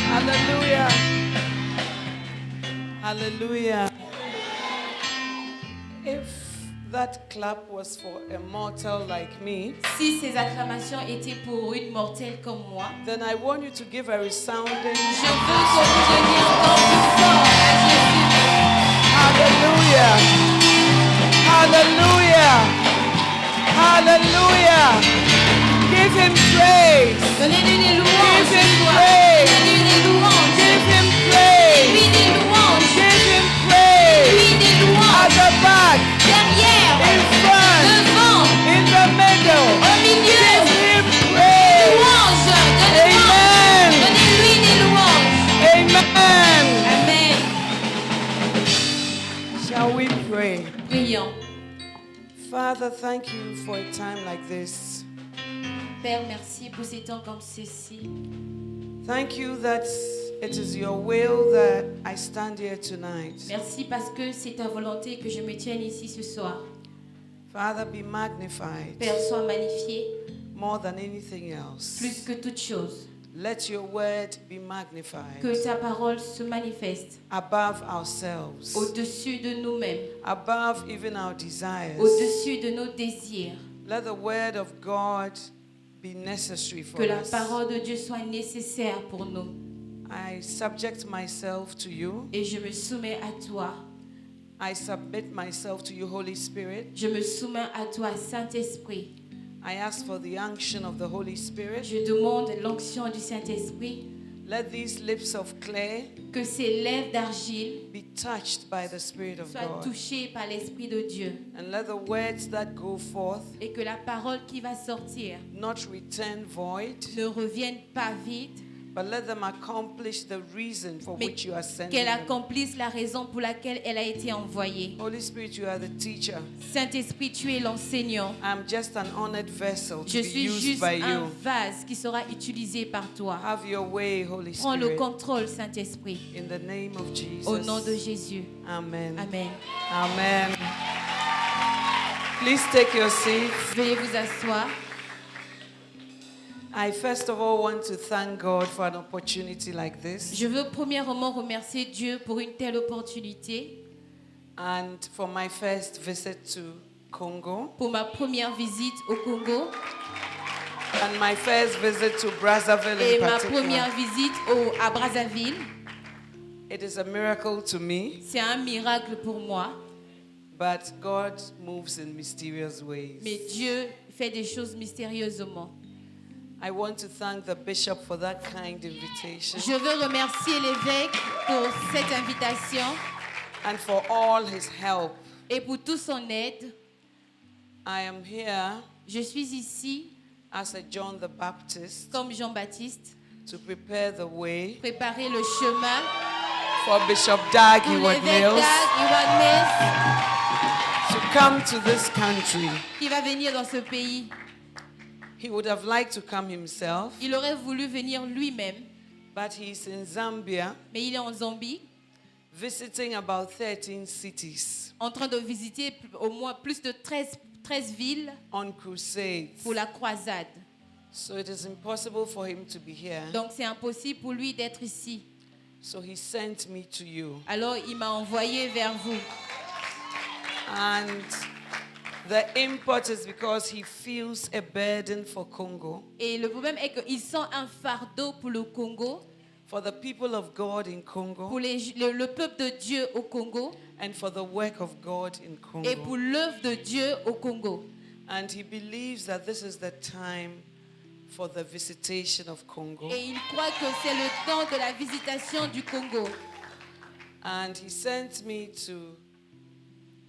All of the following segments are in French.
Hallelujah. Hallelujah. If that clap was for a mortal like me, Si ces acclamations étaient pour une mortelle comme moi, then I want you to give a resounding je veux que vous donniez encore plus fort à Jésus. hallelujah. Hallelujah. Hallelujah. Give him praise. Donnez-lui des louanges Give him ce soir. praise. Donnez-lui des louanges. Give him Lui praise. des louanges. Give him praise. Lui des At louanges. the back, Derrière, in front, devant, in the middle. au milieu. Give him praise. Louanges. Amen. Donnez-lui des louanges. Amen. Amen. Shall we pray? Prions. Father, thank you for a time like this. Père, merci pour ces temps comme ceci. Thank you that it is your will that I stand here tonight. Merci parce que c'est ta volonté que je me tienne ici ce soir. Father, be magnified Père, sois magnifié more than anything else. plus que toute chose. Let your word be magnified Que ta parole se manifeste above ourselves, au-dessus de nous-mêmes, above even our desires. au-dessus de nos désirs. Let the word of God be necessary for Que la us. parole de Dieu soit nécessaire pour nous. I subject myself to you. Et je me soumets à toi. I submit myself to you, Holy Spirit. Je me soumets à toi, Saint-Esprit. I ask for the unction of the Holy Spirit. Je demande l'onction du Saint-Esprit. Let these lips of clay Que ces lèvres d'argile be touched by the Spirit of soient God. touchées par l'Esprit de Dieu. And let the words that go forth Et que la parole qui va sortir not return void, ne revienne pas vide, but let them accomplish the reason for mais which you are sending qu'elle them. accomplisse la raison pour laquelle elle a été envoyée. Holy Spirit, you are the teacher. Saint-Esprit, tu es l'enseignant. I'm just an honored vessel to Je be suis used juste by un you. vase qui sera utilisé par toi. Have your way, Holy Prends le Spirit. contrôle, Saint-Esprit. In the name of Jesus. Au nom de Jésus. Amen. Amen. Amen. Please take your seats. Veuillez vous asseoir. I first of all want to thank God for an opportunity like this Je veux premièrement remercier Dieu pour une telle opportunité, and for my first visit to Congo pour ma première visite au Congo and my first visit to Brazzaville et in ma particular. première visite à Brazzaville. It is a miracle to me, C'est un miracle pour moi, but God moves in mysterious ways. mais Dieu fait des choses mystérieusement. I want to thank the bishop for that kind invitation Je veux remercier l'évêque pour cette invitation and for all his help. et pour toute son aide. I am here Je suis ici as a John the Baptist comme Jean-Baptiste, to prepare the way préparer le chemin for Bishop Dag pour Heward l'évêque Mills Dag Heward Mills to come to this country. qui va venir dans ce pays. He would have liked to come himself, Il aurait voulu venir lui-même, but he's in Zambia mais il est en Zambie, visiting about 13 cities en train de visiter au moins plus de 13 villes on crusades. pour la croisade. So it is impossible for him to be here. Donc c'est impossible pour lui d'être ici. So he sent me to you. Alors il m'a envoyé vers vous. And the import is because he feels a burden for Congo, Et le problème est qu'il sent un fardeau pour le Congo, for the people of God in Congo, pour le peuple de Dieu au Congo and for the work of God in et pour Congo. l'œuvre de Dieu au Congo. And he believes that this is the time for the visitation of Congo. Et il croit que c'est le temps de la visitation du Congo. And he sent me to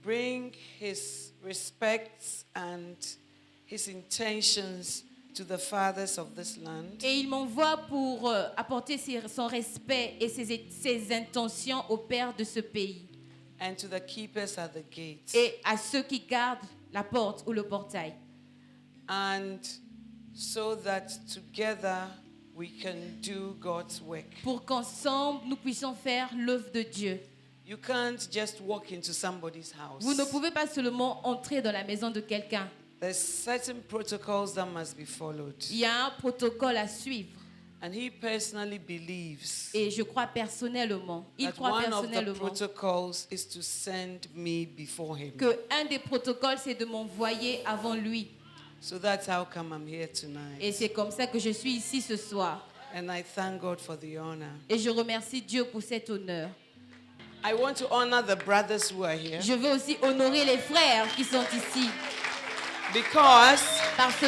bring his respects and his intentions to the fathers of this land. Et il m'envoie pour apporter son respect et ses intentions au père de ce pays And to the keepers at the gate. et à ceux qui gardent la porte ou le portail. And so that together we can do God's work. pour qu'ensemble nous puissions faire l'œuvre de Dieu. You can't just walk into somebody's house. Vous ne pouvez pas seulement entrer dans la maison de quelqu'un. There's certain protocols that must be followed. Il y a un protocole à suivre. And he personally believes Et je crois personnellement, il that croit one of the personnellement protocols is to send me before him. que un des protocoles, c'est de m'envoyer avant lui. So that's how come I'm here tonight. Et c'est comme ça que je suis ici ce soir. And I thank God for the honor. Et je remercie Dieu pour cet honneur. I want to honor the brothers who are here Je veux aussi honorer les frères qui sont ici. because Parce que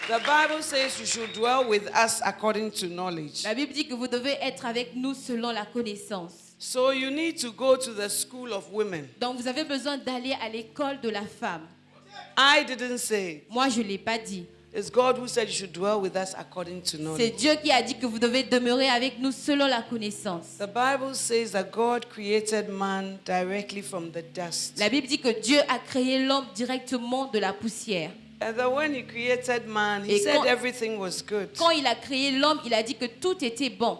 the Bible says you should dwell with us according to knowledge. la Bible dit que vous devez être avec nous selon la connaissance. So you need to go to the school of women. Donc vous avez besoin d'aller à l'école de la femme. I didn't say it. Moi, je ne l'ai pas dit. It's God who said you should dwell with us according to C'est knowledge. Dieu qui a dit que vous devez demeurer avec nous selon la connaissance. The Bible says that God created man directly from the dust. La Bible dit que Dieu a créé l'homme directement de la poussière. And then when he created man, he Et said quand- everything was good. Quand il a créé l'homme, il a dit que tout était bon.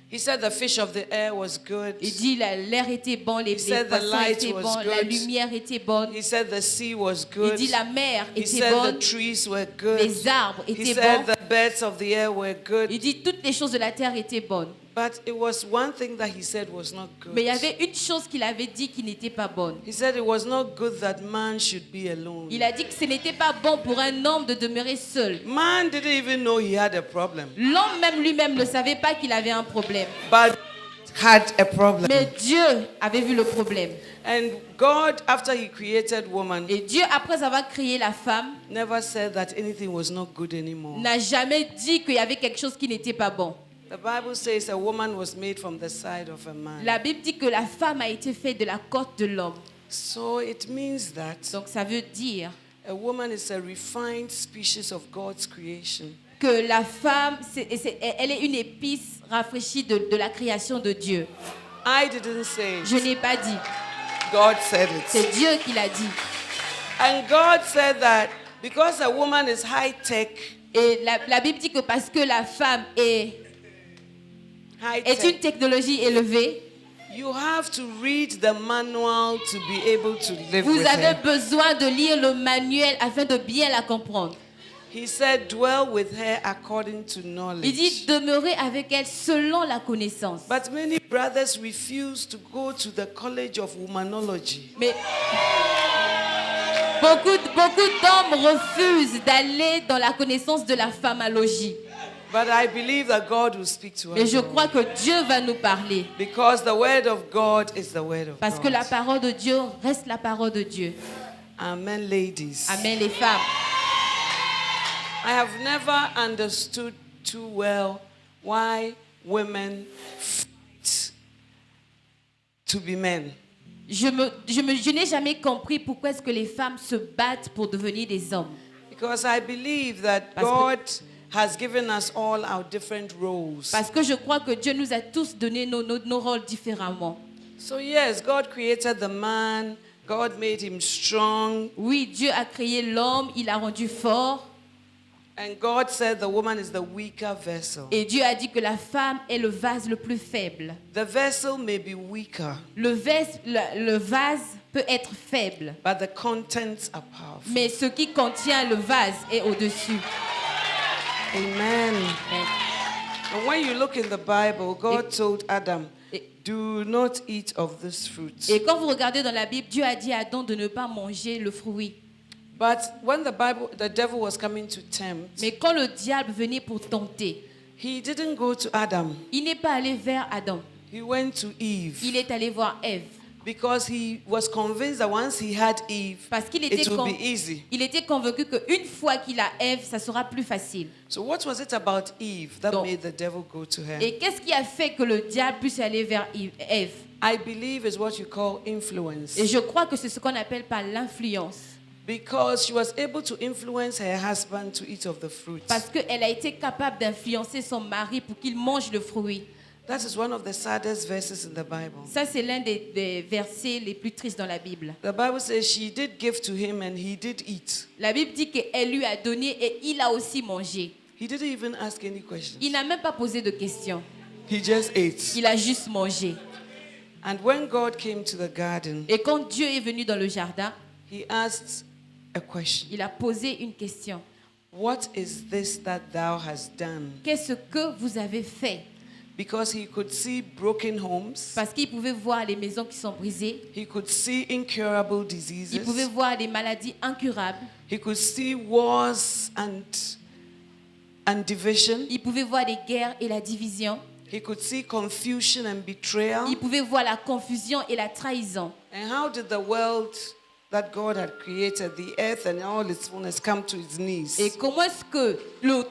He said the fish of the air was good. Il dit l'air était bon, les said the poissons light étaient was bons, la good. lumière était bonne. He said the sea was Il good. dit la mer He était said bonne, the trees were good. les arbres He étaient said bons. the birds of the air were good. Il dit toutes les choses de la terre étaient bonnes. But it was one thing that he said was not good. Mais il y avait une chose qu'il avait dit qui n'était pas bonne. He said it was not good that man should be alone. Il a dit que ce n'était pas bon pour un homme de demeurer seul. Man didn't even know he had a problem, L'homme même lui-même ne savait pas qu'il avait un problème. but had a problem. Mais Dieu avait vu le problème. And God, after he created woman, Et Dieu, après avoir créé la femme, never said that anything was not good anymore. n'a jamais dit qu'il y avait quelque chose qui n'était pas bon. The Bible says a woman was made from the side of a man. La Bible dit que la femme a été faite de la côte de l'homme. So it means that Donc ça veut dire a woman is a refined species of God's creation. que la femme, elle est une épice rafraîchie de la création de Dieu. I didn't say Je it. n'ai pas dit. God said it. C'est Dieu qui l'a dit. And God said that because a woman is high tech, Et la Bible dit que parce que la femme est une technologie élevée, you have to read the manual to be able to live vous with avez her. besoin de lire le manuel afin de bien la comprendre. He said, dwell with her according to Il knowledge. dit demeurer avec elle selon la connaissance. But many brothers refuse to go to the College of Womanology. Mais beaucoup d'hommes refusent d'aller dans la connaissance de la famologie. But I believe that God will speak to Mais us. je crois que Dieu va nous parler. Because the word of God is the word of Parce que la God. parole de Dieu reste la parole de Dieu. Amen, ladies. Amen, les femmes. I have never understood too well why women fight to be men. Je n'ai jamais compris pourquoi est-ce que les femmes se battent pour devenir des hommes. Because I believe that Parce que- God has given us all our different roles. Parce que je crois que Dieu nous a tous donné nos rôles différemment. So yes, God created the man. God made him strong. Oui, Dieu a créé l'homme, il l'a rendu fort. And God said the woman is the weaker vessel. Et Dieu a dit que la femme est le vase le plus faible. The vessel may be weaker, Le vase peut être faible, but the contents are powerful. mais ce qui contient le vase est au-dessus. Amen. And when you look in the Bible, God told Adam, do not eat of this fruit. Et quand vous regardez dans la Bible, Dieu a dit à Adam de ne pas manger le fruit. But when the devil was coming to tempt, Mais quand le diable venait pour tenter, he didn't go to Adam. il n'est pas allé vers Adam. He went to Eve Il est allé voir Ève. because he was convinced that once he had Eve, Parce qu'il it would be easy. convaincu qu'une fois qu'il a Ève, ça sera plus facile. So what was it about Eve that Donc- made the devil go to her? Et qu'est-ce qui a fait que le diable puisse aller vers Ève? I believe is what you call influence. Et je crois que c'est ce qu'on appelle par l'influence. Because she was able to influence her husband to eat of the fruit. Parce qu'elle a été capable d'influencer son mari pour qu'il mange le fruit. That is one of the saddest verses in the Bible. Ça, c'est l'un des versets les plus tristes dans la Bible. The Bible says she did give to him and he did eat. La Bible dit qu'elle lui a donné et il a aussi mangé. He didn't even ask any questions. Il n'a même pas posé de questions. He just ate. Il a juste mangé. And when God came to the garden, Et quand Dieu est venu dans le jardin, he asked a question. il a posé une question. What is this that thou hast done? Qu'est-ce que vous avez fait? Because he could see broken homes. Parce qu'il pouvait voir les maisons qui sont brisées. He could see incurable Il diseases. pouvait voir des maladies incurables. He could see wars and division. Il pouvait voir les guerres et la division. He could see confusion and betrayal. Il pouvait voir la confusion et la trahison. And how did the world that God had created, the earth and all its fullness, come to its knees? Et comment est-ce que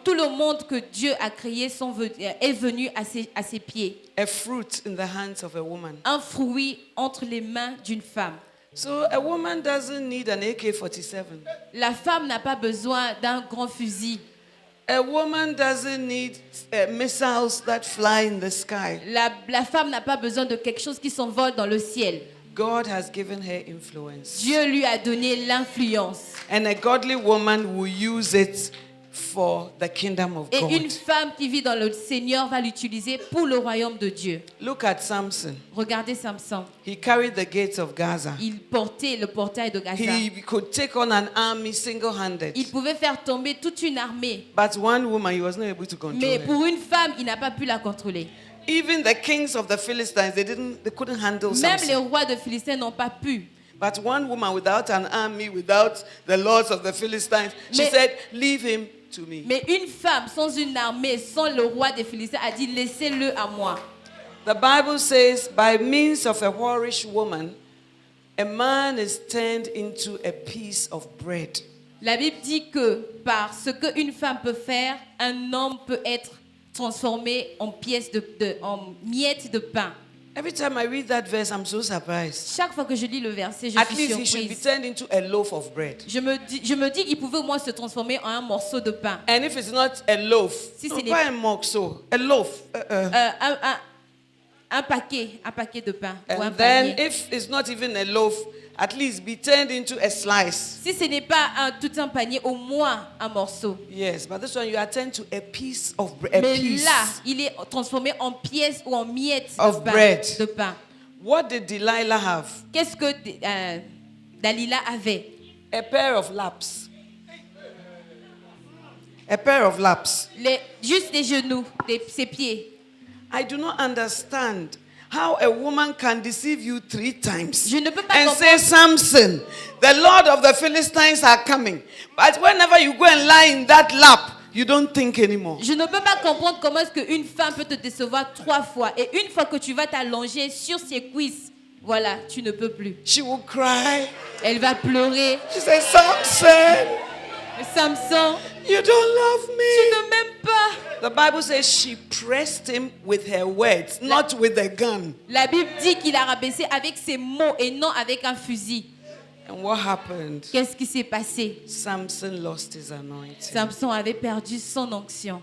tout le monde que Dieu a créé est venu à ses pieds? A fruit in the hands of a woman. Un fruit entre les mains d'une femme. So a woman doesn't need an AK-47. La femme n'a pas besoin d'un grand fusil. A woman doesn't need missiles that fly in the sky. La femme n'a pas besoin de quelque chose qui s'envole dans le ciel. God has given her influence. Dieu lui a donné l'influence. And a godly woman will use it for the kingdom of Et God. une femme qui vit dans le Seigneur va l'utiliser pour le royaume de Dieu. Look at Samson. Regardez Samson. He carried the gates of Gaza. Il portait le portail de Gaza. He could take on an army single-handed. Il pouvait faire tomber toute une armée. But one woman, he was not able to control Mais her. pour une femme, il n'a pas pu la contrôler. Even the kings of the Philistines, they couldn't handle Même les Samson. rois de Philistins n'ont pas pu. But one woman without an army, without the lords of the Philistines, she Mais- said, leave him to me. Mais une femme sans une armée, sans le roi des Philistins, a dit laissez-le à moi. The Bible says, by means of a whorish woman, a man is turned into a piece of bread. La Bible dit que par ce qu'une femme peut faire, un homme peut être transformé en en miettes de pain. Every time I read that verse, I'm so surprised. Chaque fois que je lis le verset, je At suis least he should be surprise. turned into a loaf of bread. Je me dis qu'il pouvait au moins se transformer en un morceau de pain. And if it's not a loaf, Si no, ce n'est- pas un morceau, a loaf. Un paquet de pain. Ou un And then panier. if it's not even a loaf, at least be turned into a slice. Si ce n'est pas tout un panier, au moins un morceau. Yes, but this one you are turned to a piece of bread. A Mais piece. là, il est transformé en pièces ou en miettes Of bread. de pain. What did Delilah have? Qu'est-ce que Dalila avait? A pair of laps. A pair of laps. Juste des genoux, ses pieds. I do not understand how a woman can deceive you 3 times Je ne peux pas and say, comprendre. Samson, the Lord of the Philistines are coming. But whenever you go and lie in that lap, you don't think anymore. Je ne peux pas comprendre comment est-ce qu'une femme peut te décevoir 3 fois. Et une fois que tu vas t'allonger sur ses cuisses, voilà, tu ne peux plus. She will cry. Elle va pleurer. She says, Samson, Samson, you don't love tu me. ne m'aimes pas. The Bible says she pressed him with her words, not with a gun. La Bible dit qu'il a rabaissé avec ses mots et non avec un fusil. And what happened? Qu'est-ce qui s'est passé? Samson lost his anointing. Samson avait perdu son onction.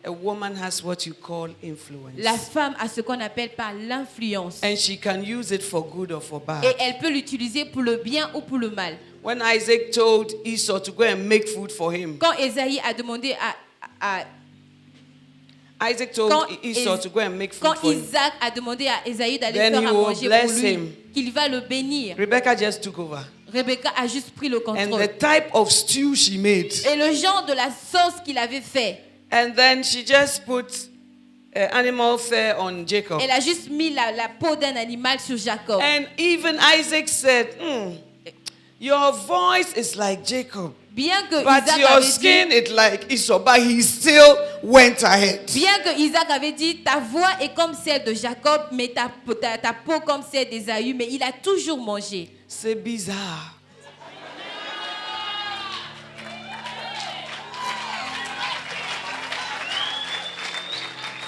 A woman has what you call influence. La femme a ce qu'on appelle par l'influence. And she can use it for good or for bad. Et elle peut l'utiliser pour le bien ou pour le mal. When Isaac told Esau to go and make food for him, Quand Ésaïe a demandé Isaac told quand Esau to go and make food quand for him. Isaac a demandé à Ésaïe d'aller Then faire he à will manger bless pour lui, him. qu'il va le bénir. Rebecca just took over. Rebecca a juste pris le And contrôle. the type of stew she made. Et le genre de la sauce qu'il avait fait, And then she just put animal fur on Jacob. elle a juste mis la peau d'un animal sur Jacob. And even Isaac said, your voice is like Jacob. Bien que But Isaac your avait skin dit, is like Esau. But he still went ahead. bien que Isaac avait dit, ta voix est comme celle de Jacob, mais ta peau comme celle d'Ésaü, mais il a toujours mangé. C'est bizarre.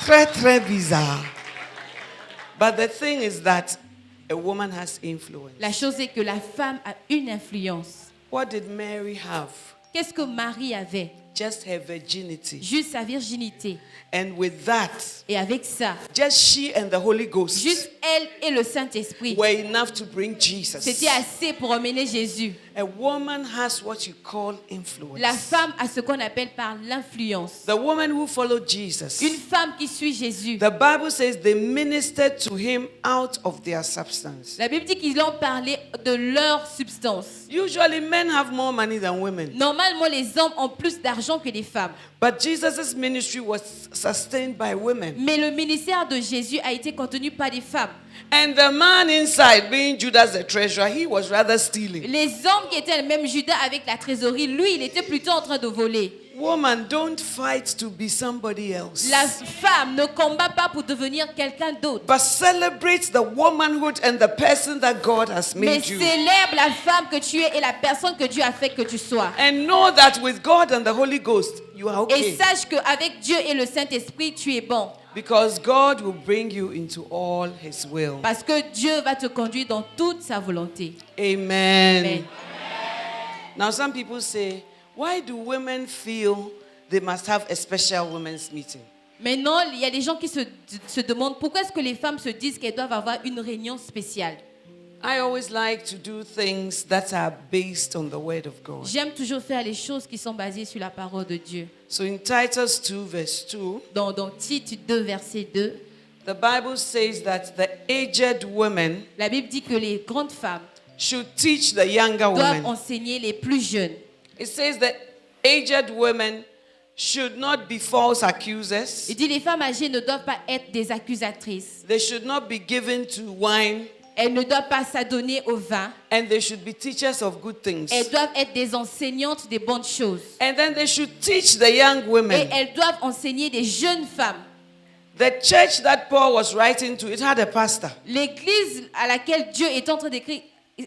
Très, très bizarre. But the thing is that a woman has influence. La chose est que la femme a une influence. What did Mary have? Qu'est-ce que Marie avait? just her virginity. juste sa virginité. And with that, Et avec ça, just she and the Holy Ghost juste elle et le Saint-Esprit, were enough to bring Jesus. c'était assez pour emmener Jésus. A woman has what you call influence. La femme a ce qu'on appelle par l'influence. The woman who followed Jesus, Une femme qui suit Jésus. the Bible says they ministered to him out of their substance. La Bible dit qu'ils ont parlé de leur substance. Usually men have more money than women. Normalement, les hommes ont plus d'argent que les femmes. But Jesus' ministry was sustained by women. Mais le ministère de Jésus a été contenu par des femmes. And the man inside, being Judas the treasurer, he was rather stealing. Les hommes qui étaient le même Judas avec la trésorerie, lui, il était plutôt en train de voler. Woman, don't fight to be somebody else. La femme ne combat pas pour devenir quelqu'un d'autre. But celebrate the womanhood and the person that God has Mais made you. célèbre la femme que tu es et la personne que Dieu a fait que tu sois. And know that with God and the Holy Ghost, you are Et okay. sache qu'avec Dieu et le Saint-Esprit, tu es bon. Because God will bring you into all his will. Parce que Dieu va te conduire dans toute sa volonté. Amen. Amen. Now some people say, why do women feel they must have a special women's meeting? Maintenant, il y a des gens qui se demandent pourquoi est-ce que les femmes se disent qu'elles doivent avoir une réunion spéciale. I always like to do things that are based on the word of God. J'aime toujours faire les choses qui sont basées sur la parole de Dieu. So in Titus 2 verse 2, Dans Tite 2, verset 2, the Bible says that the aged women la Bible dit que les grandes femmes should teach the younger doivent women. enseigner les plus jeunes. It says that aged women should not be false accusers. Il dit les femmes âgées ne doivent pas être des accusatrices. They should not be given to wine, Elles ne doivent pas s'adonner au vin. and they should be teachers of good things. Elles doivent être des enseignantes des bonnes choses. And then they should teach the young Et women. elles doivent enseigner des jeunes femmes. The church that Paul was writing to, it had a pastor. L'église à laquelle Dieu est en train d'écrire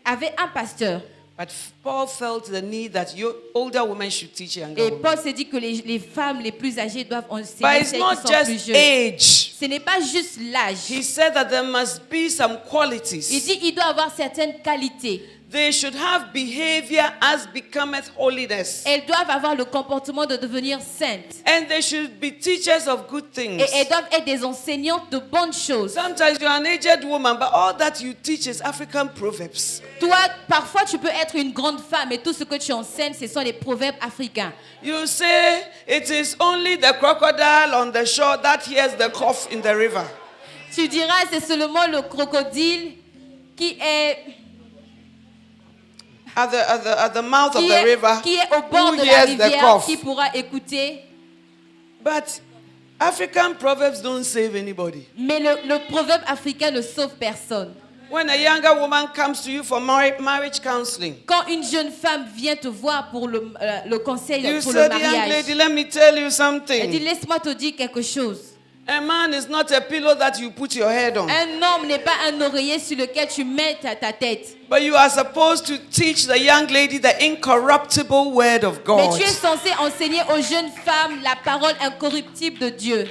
avait un pasteur. But Paul felt the need that older women should teach younger Et women. Paul s'est dit que les femmes les plus âgées doivent But enseigner it's celles not qui sont plus just jeunes. age. Ce n'est pas juste l'âge. He said that there must be some Il qualities. dit qu'il doit avoir certaines qualités. They should have behavior as becometh holiness. Elles doivent avoir le comportement de devenir saintes. And they should be teachers of good things. Et elles doivent être des enseignantes de bonnes choses. Sometimes you're an aged woman, but all that you teach is African proverbs. Toi, parfois, tu peux être une grande femme et tout ce que tu enseignes, ce sont les proverbes africains. You say it is only the crocodile on the shore that hears the cough in the river. Tu diras, c'est seulement le crocodile qui est At the mouth of the river, qui est au bord who de la hears the rivière, cough. qui pourra écouter. But African proverbs don't save anybody. Mais le proverbe africain ne sauve personne. When a younger woman comes to you for marriage counseling, Quand une jeune femme vient te voir pour le conseil, you pour say, le young mariage, lady, let me tell you elle dit, something. laisse-moi te dire quelque chose. A man is not a pillow that you put your head on. Un homme n'est pas un oreiller sur lequel tu mets ta tête. But you are supposed to teach the young lady the incorruptible word of Mais God. tu es censé enseigner aux jeunes femmes la parole incorruptible de Dieu.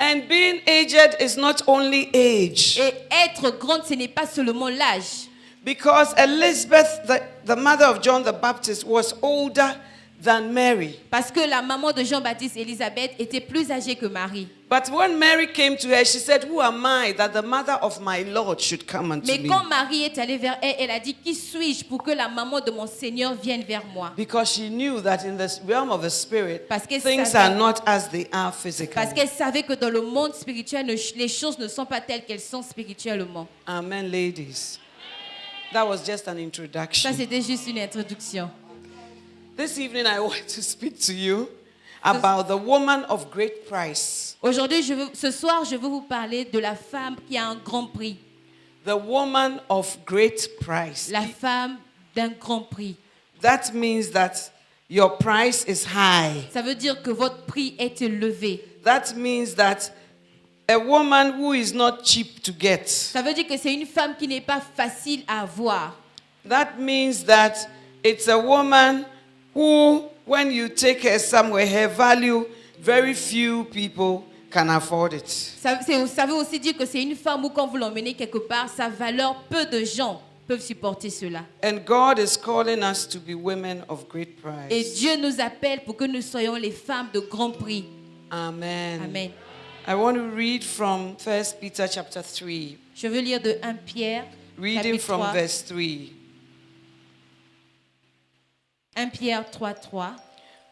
And being aged is not only age. Et être grande, ce n'est pas seulement l'âge. Because Elizabeth, the mother of John the Baptist, was older than Mary. Parce que la maman de Jean-Baptiste, Élisabeth, était plus âgée que Marie. But when Mary came to her, she said, "Who am I that the mother of my Lord should come unto Mais me?" quand Marie est allée vers elle, elle a dit, qui suis-je pour que la maman de mon Seigneur vienne vers moi? Because she knew that in the realm of the spirit, Parce qu'elle things savait- are not as they are physically. Parce qu'elle savait que dans le monde spirituel, les choses ne sont pas telles qu'elles sont spirituellement. Amen, ladies. That was just an Ça, introduction. c'était juste une introduction. This evening, I want to speak to you about the woman of great price. Aujourd'hui, ce soir, je veux vous parler de la femme qui a un grand prix. The woman of great price. La femme d'un grand prix. That means that your price is high. Ça veut dire que votre prix est élevé. That means that a woman who is not cheap to get. Ça veut dire que c'est une femme qui n'est pas facile à avoir. That means that it's a woman who, when you take her somewhere, her value, very few people can afford it. Ça veut aussi dire que c'est une femme où quand vous l'emmenez quelque part, sa valeur, peu de gens peuvent supporter cela. And God is calling us to be women of great Et price. Dieu nous appelle pour que nous soyons les femmes de grand prix. Amen. Amen. I want to read from 1 Peter chapter 3, Je veux lire de 1 Pierre, reading chapitre from 3. verse 3. 1 Pierre 3, 3.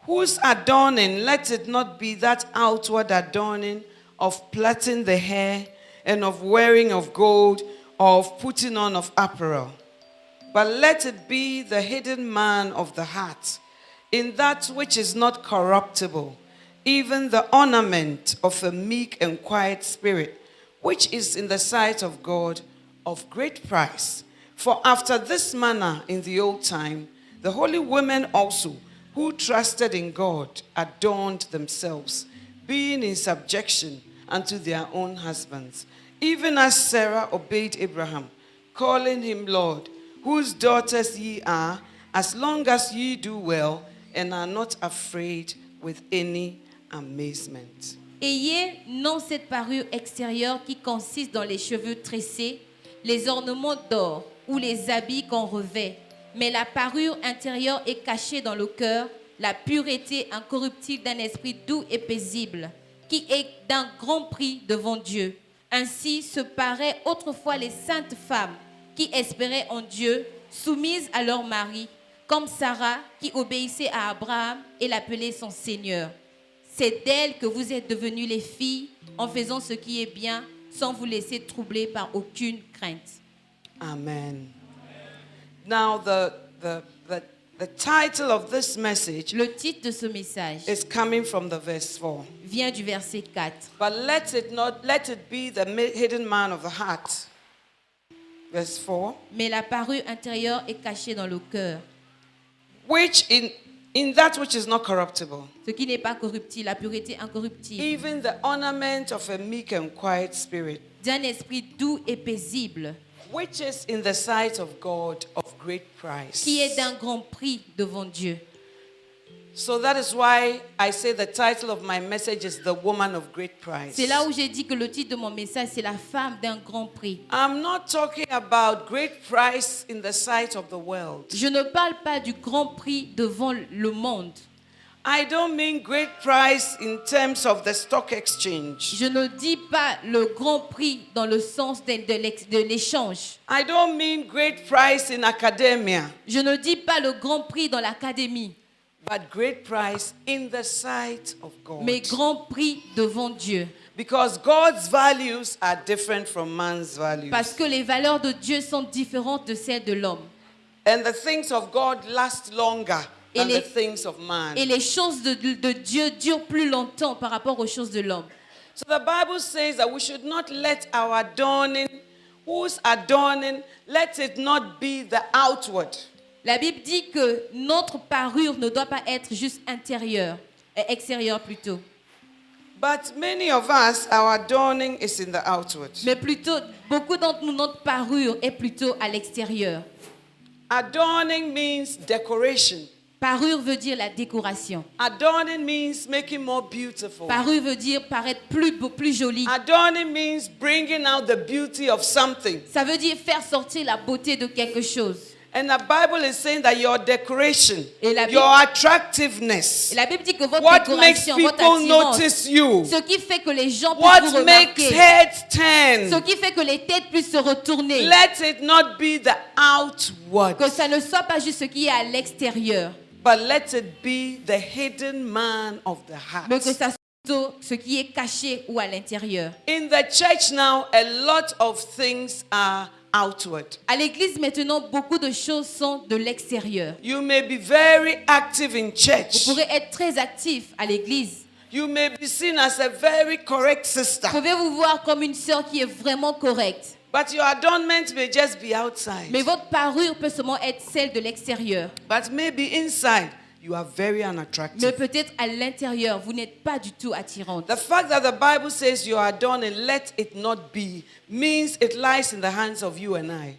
Whose adorning, let it not be that outward adorning of plaiting the hair and of wearing of gold or of putting on of apparel, but let it be the hidden man of the heart, in that which is not corruptible, even the ornament of a meek and quiet spirit, which is in the sight of God of great price. For after this manner in the old time, the holy women also, who trusted in God, adorned themselves, being in subjection unto their own husbands, even as Sarah obeyed Abraham, calling him Lord, whose daughters ye are, as long as ye do well and are not afraid with any amazement. Ayez non cette parure extérieure qui consiste dans les cheveux tressés, les ornements d'or ou les habits qu'on revêt, mais la parure intérieure est cachée dans le cœur, la pureté incorruptible d'un esprit doux et paisible, qui est d'un grand prix devant Dieu. Ainsi se paraient autrefois les saintes femmes qui espéraient en Dieu, soumises à leur mari, comme Sarah qui obéissait à Abraham et l'appelait son Seigneur. C'est d'elle que vous êtes devenues les filles en faisant ce qui est bien, sans vous laisser troubler par aucune crainte. Amen. Now the title of this message Le titre de ce message is coming from the verse 4. vient du verset 4. But let it be the hidden man of the heart. Verse 4. Mais la parure intérieure est cachée dans le cœur, Which in that which is not corruptible, ce qui n'est pas corruptible, la pureté incorruptible, even the ornament of a meek and quiet spirit, d'un esprit doux et paisible, which is in the sight of God of great price. qui est d'un grand prix devant Dieu. So that is why I say the title of my message is The Woman of Great Price. C'est là où j'ai dit que le titre de mon message, c'est la femme d'un grand prix. I'm not talking about great price in the sight of the world. Je ne parle pas du grand prix devant le monde. I don't mean great price in terms of the stock exchange. Je ne dis pas le grand prix dans le sens de l'échange. I don't mean great price in academia, Je ne dis pas le grand prix dans l'académie, but great price in the sight of God. mais grand prix devant Dieu. Because God's values are different from man's values. Parce que les valeurs de Dieu sont différentes de celles de l'homme. And the things of God last longer than Et les- the things of man. Et les choses de Dieu durent plus longtemps par rapport aux choses de l'homme. So the Bible says that we should not let our adorning, whose adorning, let it not be the outward. La Bible dit que notre parure ne doit pas être juste intérieure, extérieure plutôt. But many of us, our adorning is in the outward. Mais plutôt, beaucoup d'entre nous, notre parure est plutôt à l'extérieur. Adorning means decoration. Parure veut dire la décoration. Adorning means making more beautiful. Parure veut dire paraître plus beau, plus joli. Adorning means bringing out the beauty of something. Ça veut dire faire sortir la beauté de quelque chose. And the Bible is saying that your decoration, Et la Bible- your attractiveness, Et la Bible dit que votre what makes décoration, votre people attirance, notice you, ce qui fait que les gens puissent vous what makes remarquer, heads ce turn, qui fait que les têtes puissent se retourner, let it not be the outward, que ça ne soit pas juste ce qui est à l'extérieur, but let it be the hidden man of the heart. mais que ça soit plutôt ce qui est caché ou à l'intérieur. In the church now, a lot of things are outward. À l'église maintenant, beaucoup de choses sont de l'extérieur. You may be very active in Vous church. pourrez être très actif à l'église. You may be seen as a very correct sister. Vous pouvez vous voir comme une sœur qui est vraiment correcte. But your adornment may just be outside. Mais votre parure peut seulement être celle de l'extérieur. But maybe inside, you are very Mais unattractive. peut-être à l'intérieur, vous n'êtes pas du tout attirante. The fact that the Bible says you are adorned and let it not be means it lies in the hands of you and I.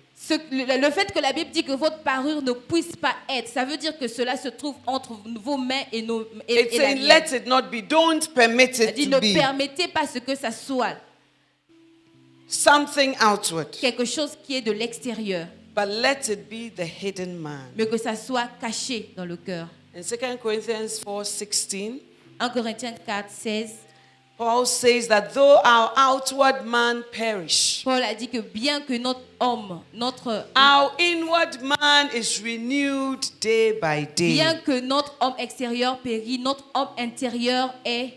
Le fait que la Bible dit que votre parure ne puisse pas être, ça veut dire que cela se trouve entre vos mains et la It's saying mienne. let it not be. Don't permit Elle it dit to ne be permettez pas ce que ça soit something outward. quelque chose qui est de l'extérieur. but let it be the hidden man. mais que ça soit caché dans le cœur. In 2 Corinthians 4:16, 1 Corinthiens 4, 16, Paul says that though our outward man perish, Paul a dit que bien que notre homme, our inward man is renewed day by bien day. que notre homme extérieur périt, notre homme intérieur est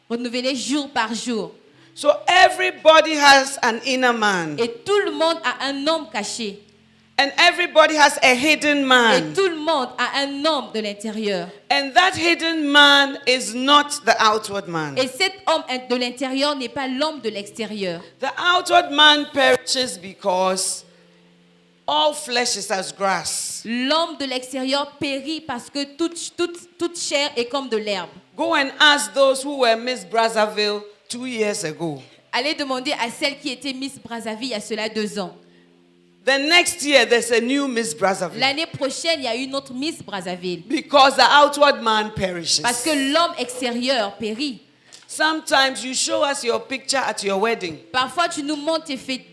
renouvelé jour par jour. So everybody has an inner man, Et tout le monde a un homme caché. and everybody has a hidden Et man. tout le monde a un homme de l'intérieur. And that hidden man is not the outward man. Et cet homme de l'intérieur n'est pas l'homme de l'extérieur. The outward man perishes because all flesh is as grass. L'homme de l'extérieur périt parce que toute chair est comme de l'herbe. Go and ask those who were Miss Brazzaville 2 years ago. Allez demander à celle qui était Miss Brazzaville il y a cela 2 ans. The next year, there's a new Miss Brazzaville. L'année prochaine, il y a une autre Miss Brazzaville. Because the outward man perishes. Parce que l'homme extérieur périt. Sometimes you show us your picture at your wedding. Parfois, tu nous montres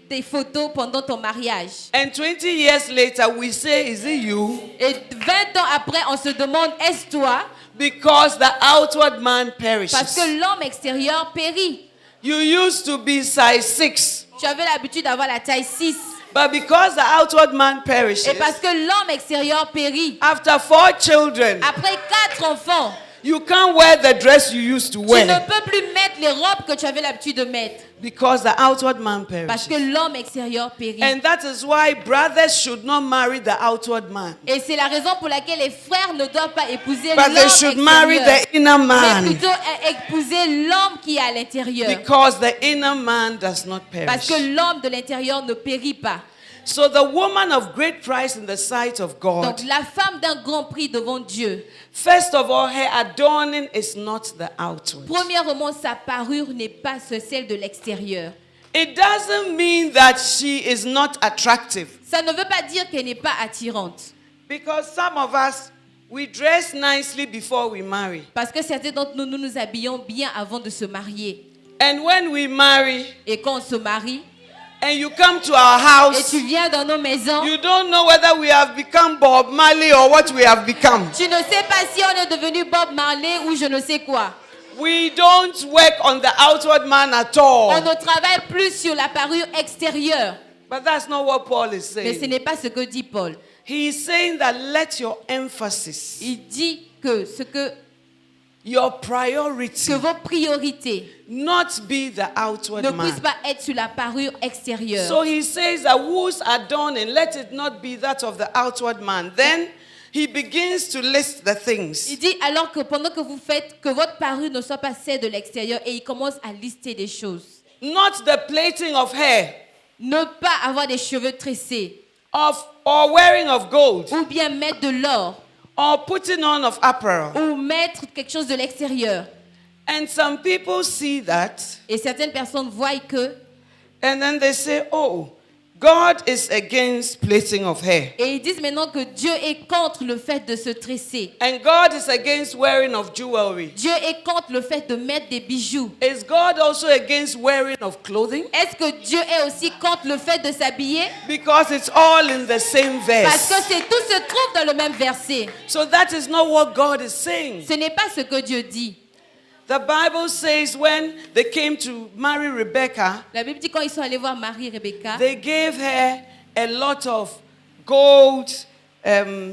tes photos pendant ton mariage. And 20 years later, we say, is it you? Et 20 ans après, on se demande, est-ce toi? Because the outward man Parce perishes. que l'homme extérieur périt. You used to be size 6. Tu avais l'habitude d'avoir la taille 6. But because the outward man perishes, Et parce que l'homme extérieur périt. after 4 children, Après 4 enfants, you can't wear the dress you used to tu ne wear. peux plus mettre les robes que tu avais l'habitude de mettre. Because the outward man Parce perishes. que l'homme extérieur périt. And that is why brothers should not marry the outward man. Et c'est la raison pour laquelle les frères ne doivent pas épouser But l'homme they should marry extérieur, the inner mais man. plutôt épouser l'homme qui est à l'intérieur. Because the inner man does not Parce perish. que l'homme de l'intérieur ne périt pas. So the woman of great price in the sight of God, Donc la femme d'un grand prix devant Dieu, first of all, her adorning is not the outward. premièrement, sa parure n'est pas celle de l'extérieur. It doesn't mean that she is not attractive. Ça ne veut pas dire qu'elle n'est pas attirante. Because some of us, we dress nicely before we marry. Parce que certains d'entre nous, nous nous habillons bien avant de se marier. And when we marry, Et quand on se marie, and you come to our et house, tu viens dans nos maisons, you don't know whether we have become Bob Marley or what we have become. tu ne sais pas si on est devenu Bob Marley ou je ne sais quoi. We don't work on the outward man at On all. ne travaille plus sur la parure extérieure. But that's not what Paul is Mais ce saying. n'est pas ce que dit Paul. He is saying that let your emphasis, Il dit que your priority, que vos priorités not be the outward ne puissent man. pas être sur la parure extérieure. So he says that whose adorning, let it not be that of the outward man. Then he begins to list the Il things. dit alors que pendant que vous faites, que votre parure ne soit pas celle de l'extérieur, et il commence à lister des choses. Not the plaiting of hair, Ne pas avoir des cheveux tressés, or wearing of gold, ou bien mettre de l'or, or putting on of apparel. ou mettre quelque chose de l'extérieur. And some people see that, Et certaines personnes voient que, and then they say, oh, God is against plaiting of hair. et ils disent maintenant que Dieu est contre le fait de se tresser. And God is against wearing of jewelry. Dieu est contre le fait de mettre des bijoux. Is God also against wearing of clothing? Est-ce que Dieu est aussi contre le fait de s'habiller? Because it's all in the same Parce que verse. tout se trouve dans le même verset. So that is not what God is saying. Ce n'est pas ce que Dieu dit. The Bible says when they came to marry Rebecca, La Bible dit quand ils sont allés voir Marie et Rebecca, they gave her a lot of gold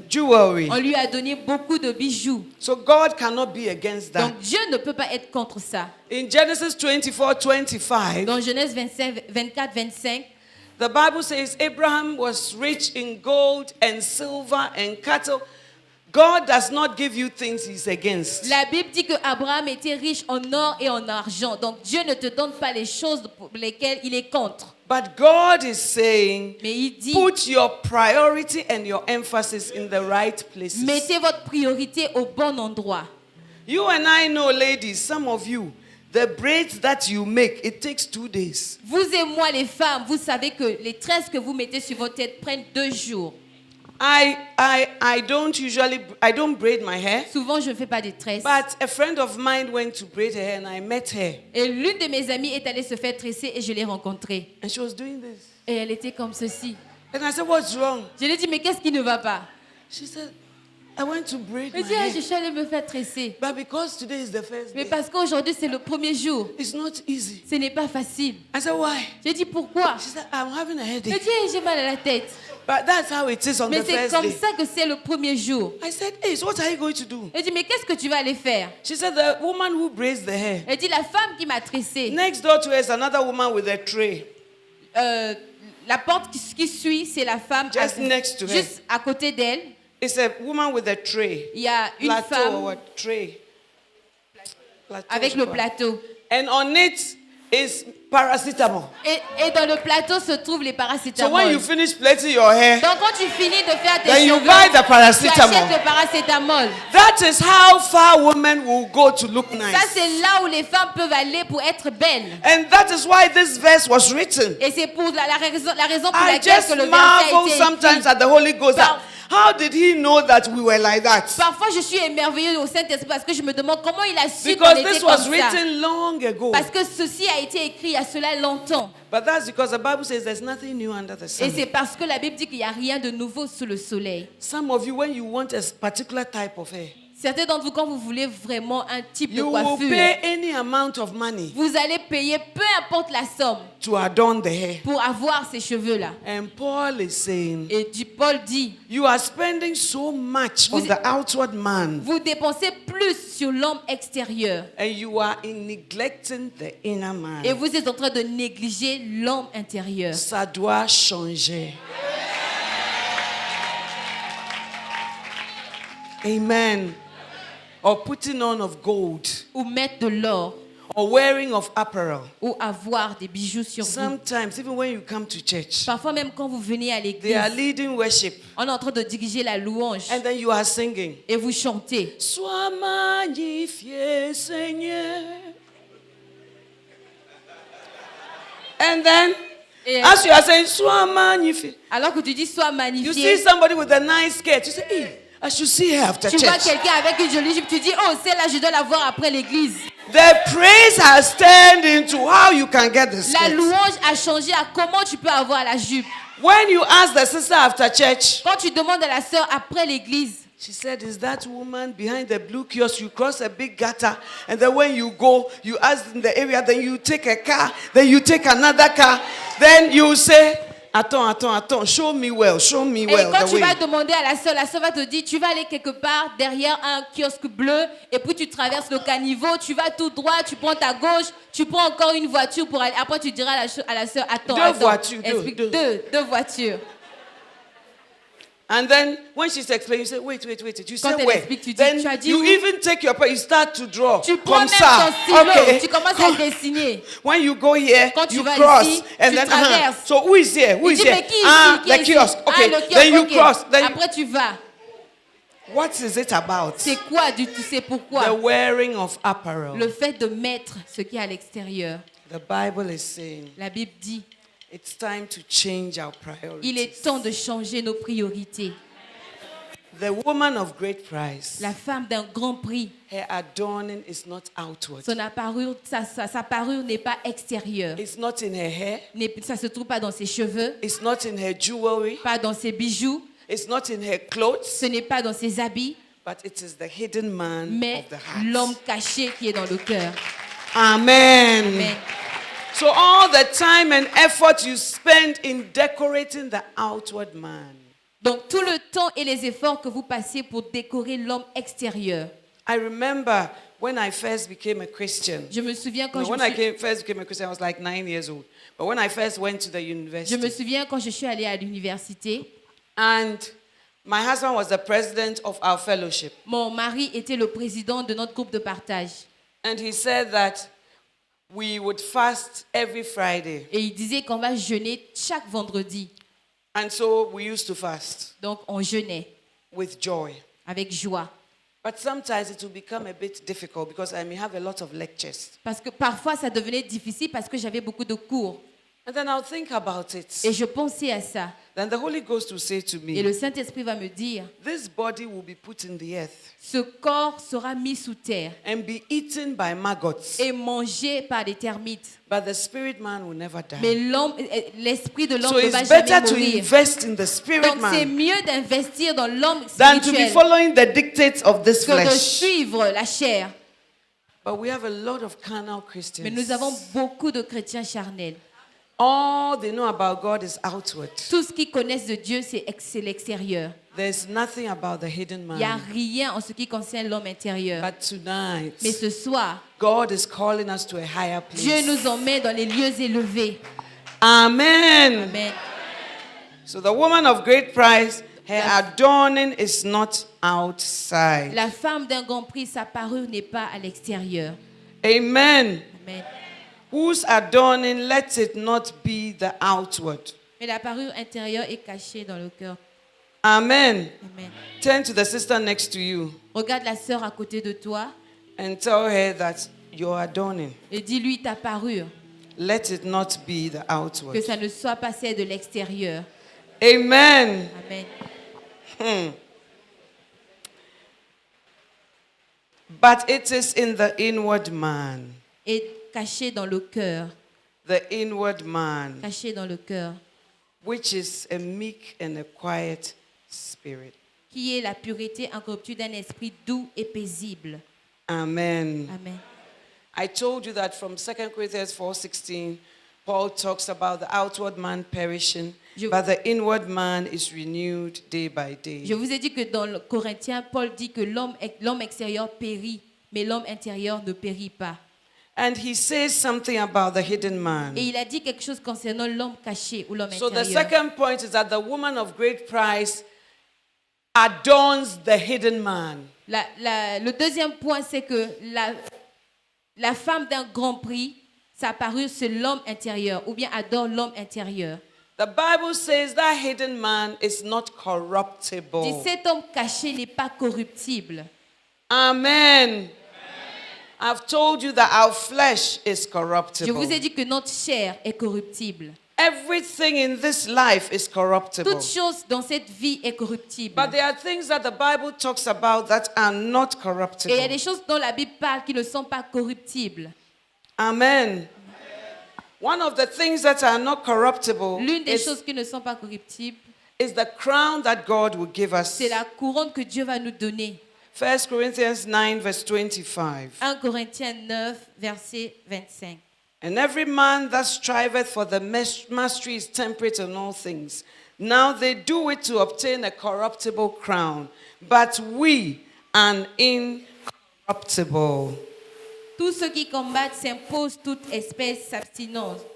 jewelry. on lui a donné beaucoup de bijoux. So God cannot be against that. Donc Dieu ne peut pas être contre ça. In Genesis 24:25, Dans Genèse 24, 25, the Bible says Abraham was rich in gold and silver and cattle. God does not give you things he's against. la Bible dit que Abraham était riche en or et en argent. Donc Dieu ne te donne pas les choses pour lesquelles il est contre. But God is saying, Mais il dit, put your priority and your emphasis in the right places. mettez votre priorité au bon endroit. You and I know, ladies, some of you, the braids that you make, it takes 2 days. Vous et moi les femmes, vous savez que les tresses que vous mettez sur votre tête prennent 2 jours. I don't braid my hair. Souvent, je ne fais pas de tresses. But a friend of mine went to braid her hair and I met her. Et l'une de mes amies est allée se faire tresser et je l'ai rencontrée. And she was doing this. Et elle était comme ceci. And I said, what's wrong? Je lui ai dit, mais qu'est-ce qui ne va pas? She said, I went to braid Elle my dit, ah, je hair. suis allée me faire tresser. But because today is the first Mais day, parce qu'aujourd'hui, c'est le premier jour. it's not easy. Ce n'est pas facile. I said, why? J'ai dit, pourquoi? She said, I'm having a Elle headache. dit, eh, j'ai mal à la tête. But that's how it is on Mais the c'est first comme day. ça que c'est le premier jour. I said, hey, so what are you going to do? Elle dit, mais qu'est-ce que tu vas aller faire? She said, the woman who braids the hair. Elle dit, la femme qui m'a tressée. Next door to her is another woman with a tray. La porte qui suit, c'est la femme Just next to her. juste à côté d'elle. It's a woman with a tray. Il y a une Plateau femme or a tray. Plateau, avec je le crois. plateau. And on it is paracetamol. Et dans le plateau se trouvent les So paracétamol. when you finish plaiting your hair, Donc quand tu finis de faire tes then you cheveux, buy the tu achètes paracetamol. le paracétamol. That is how far women will go to look Ça, nice. c'est là où les femmes peuvent aller pour être belles. And that is why this verse was written. Et c'est pour la raison pour I laquelle just que le verset a marvel été sometimes écrit. at the Holy Ghost. Par- How did he know that we were like that? Parfois, je suis émerveillée au Saint-Esprit parce que je me demande comment il a su qu'on Because était this comme was ça. written long ago. Parce que ceci a été écrit il y a cela longtemps. But that's because the Bible says there's nothing new under the Et sun. c'est parce que la Bible dit qu'il n'y a rien de nouveau sous le soleil. Some of you, when you want a particular type of hair, Certains d'entre vous, quand vous voulez vraiment un type de you will coiffure, pay any amount of money vous allez payer peu importe la somme to adorn the hair. pour avoir ces cheveux-là. And Paul is saying, Et Paul dit, you are spending so much on Vous- the outward man, vous dépensez plus sur l'homme extérieur and you are neglecting the inner man. et vous êtes en train de négliger l'homme intérieur. Ça doit changer. Amen. Or putting on of gold, Ou mettre de l'or, or wearing of apparel. ou avoir des bijoux sur vous. Sometimes, even when you come to church, Parfois même quand vous venez à they l'église, are leading worship, on est en train de diriger la louange and then you are singing. et vous chantez. Sois magnifié, Seigneur. And then, Et as you are saying, sois magnifié, alors que tu dis sois you see magnifié, somebody with a nice skirt. You say, hey, I should see her after tu vois church. quelqu'un avec une jolie jupe, tu dis oh celle-là je dois la voir après l'église. The praise has turned into how you can get the La skirt. louange a changé à comment tu peux avoir la jupe. When you ask the sister after church, Quand tu demandes à la sœur après l'église, she said, is that woman behind the blue kiosk? You cross a big gutter, and then when you go, you ask in the area, then you take a car, then you take another car, then you say, attends, show me well et well quand the tu way. vas demander à la sœur va te dire tu vas aller quelque part derrière un kiosque bleu et puis tu traverses le caniveau, tu vas tout droit, tu prends ta gauche, tu prends encore une voiture pour aller. Après tu diras à la sœur attends, Deux voitures, explique, deux. deux voitures. And then when she's explaining, you say, wait. You Quand say elle where? explique, tu dis, Then tu as dit you où? even take your pen, you start to draw. Tu prends Comme même ça. ton stylo, Okay. tu commences à dessiner. When you go here, Quand tu you vas cross, ici, and tu then traverses. so who is here? Who Tu is dis here? mais qui ici? Ah, Qui est the ici? kiosk. Okay. Ah, le kiosque, Then you ok. cross. Then Après tu vas. what is it about? C'est quoi du tout? C'est The pourquoi? wearing of apparel. Le fait de mettre ce qui est à l'extérieur. The Bible is saying La Bible dit, it's time to change our il est priorities. temps de changer nos priorités. The woman of great price, La femme d'un grand prix, her adorning is not outward. sa parure n'est pas extérieure. It's not in her hair. Ça ne se trouve pas dans ses cheveux, It's not in her jewelry. pas dans ses bijoux, It's not in her clothes. ce n'est pas dans ses habits, But it is the hidden man mais of the heart. l'homme caché qui est dans le cœur. Amen. Amen. So all the time and effort you spend in decorating the outward man. Donc tout le temps et les efforts que vous passez pour décorer l'homme extérieur. I remember when I first became a Christian. Je me souviens quand When I first became a Christian, I was like 9 years old. But when I first went to the je me university, souviens quand je suis allée à l'université, and my husband was the president of our fellowship, mon mari était le président de notre groupe de partage. and he said that we would fast every Friday. Et il disait qu'on va jeûner chaque vendredi. And so we used to fast Donc on jeûnait with joy. avec joie. But sometimes it will become a bit difficult because I may have a lot of lectures. Parce que parfois ça devenait difficile parce que j'avais beaucoup de cours. And then I'll think about Et it. je pensais à ça. Then the Holy Ghost will say to Et me, le Saint-Esprit va me dire, this body will be put in the earth ce corps sera mis sous terre and be eaten by maggots, et mangé par des termites. but the spirit man will never Mais die. l'esprit de l'homme So ne va it's jamais better to mourir. invest in the spirit Donc c'est man mieux d'investir dans l'homme than to be spirituel following the dictates of this que de flesh. suivre la chair. But we have a lot of carnal Mais nous avons Christians. beaucoup de chrétiens charnels. All they know about God is outward. Tout ce qu'ils connaissent de Dieu, c'est l'extérieur. There's nothing about the hidden Il n'y a man. rien en ce qui concerne l'homme intérieur. But tonight, Mais ce soir, God is calling us to a higher Dieu place. nous emmène dans les lieux élevés. Amen. Amen. So the woman of great price, her adorning is not outside. La femme d'un grand prix, sa parure n'est pas à l'extérieur. Amen. Amen. Whose adorning, let it not be the outward. Mais la parure intérieure est cachée dans le cœur. Amen. Amen. Turn to the sister next to you Regarde la sœur à côté de toi and tell her that your adorning, et dis-lui ta parure, let it not be the outward. que ça ne soit pas celle de l'extérieur. Amen. Amen. But it is in the inward man. Et caché dans le cœur, The inward man, caché dans le cœur, which is a meek and a quiet spirit. qui est la pureté incorruptible d'un esprit doux et paisible. Amen. Amen. I told you that from 2 Corinthians 4:16, Paul talks about the outward man perishing, but the inward man is renewed day by day. Je vous ai dit que dans le Corinthiens, Paul dit que l'homme extérieur périt, mais l'homme intérieur ne périt pas. And he says something about the hidden man. Et il a dit quelque chose concernant l'homme caché ou l'homme So the intérieur. second point is that the woman of great price adorns the hidden man. Le deuxième point, c'est que la femme d'un grand prix, sa parure, c'est l'homme intérieur, ou bien adore l'homme intérieur. The Bible says that hidden man is not Dit, corruptible. cet homme caché n'est pas corruptible. Amen. I've told you that our flesh is Je corruptible. vous ai dit que notre chair est corruptible. Everything in this life is corruptible. Toute chose dans cette vie est corruptible. But there are things that the Bible talks about that are not Et il y a corruptible. des choses dont la Bible parle qui ne sont pas corruptibles. Amen. One of the things that are not corruptible L'une des is choses qui ne sont pas corruptibles, the crown that God will give us. c'est la couronne que Dieu va nous donner. 1 Corinthians 9, verse 25. 1 Corinthiens 9, verset 25. And every man that striveth for the mastery is temperate in all things. Now they do it to obtain a corruptible crown, but we an incorruptible. Tous ceux qui combattent s'imposent toute espèce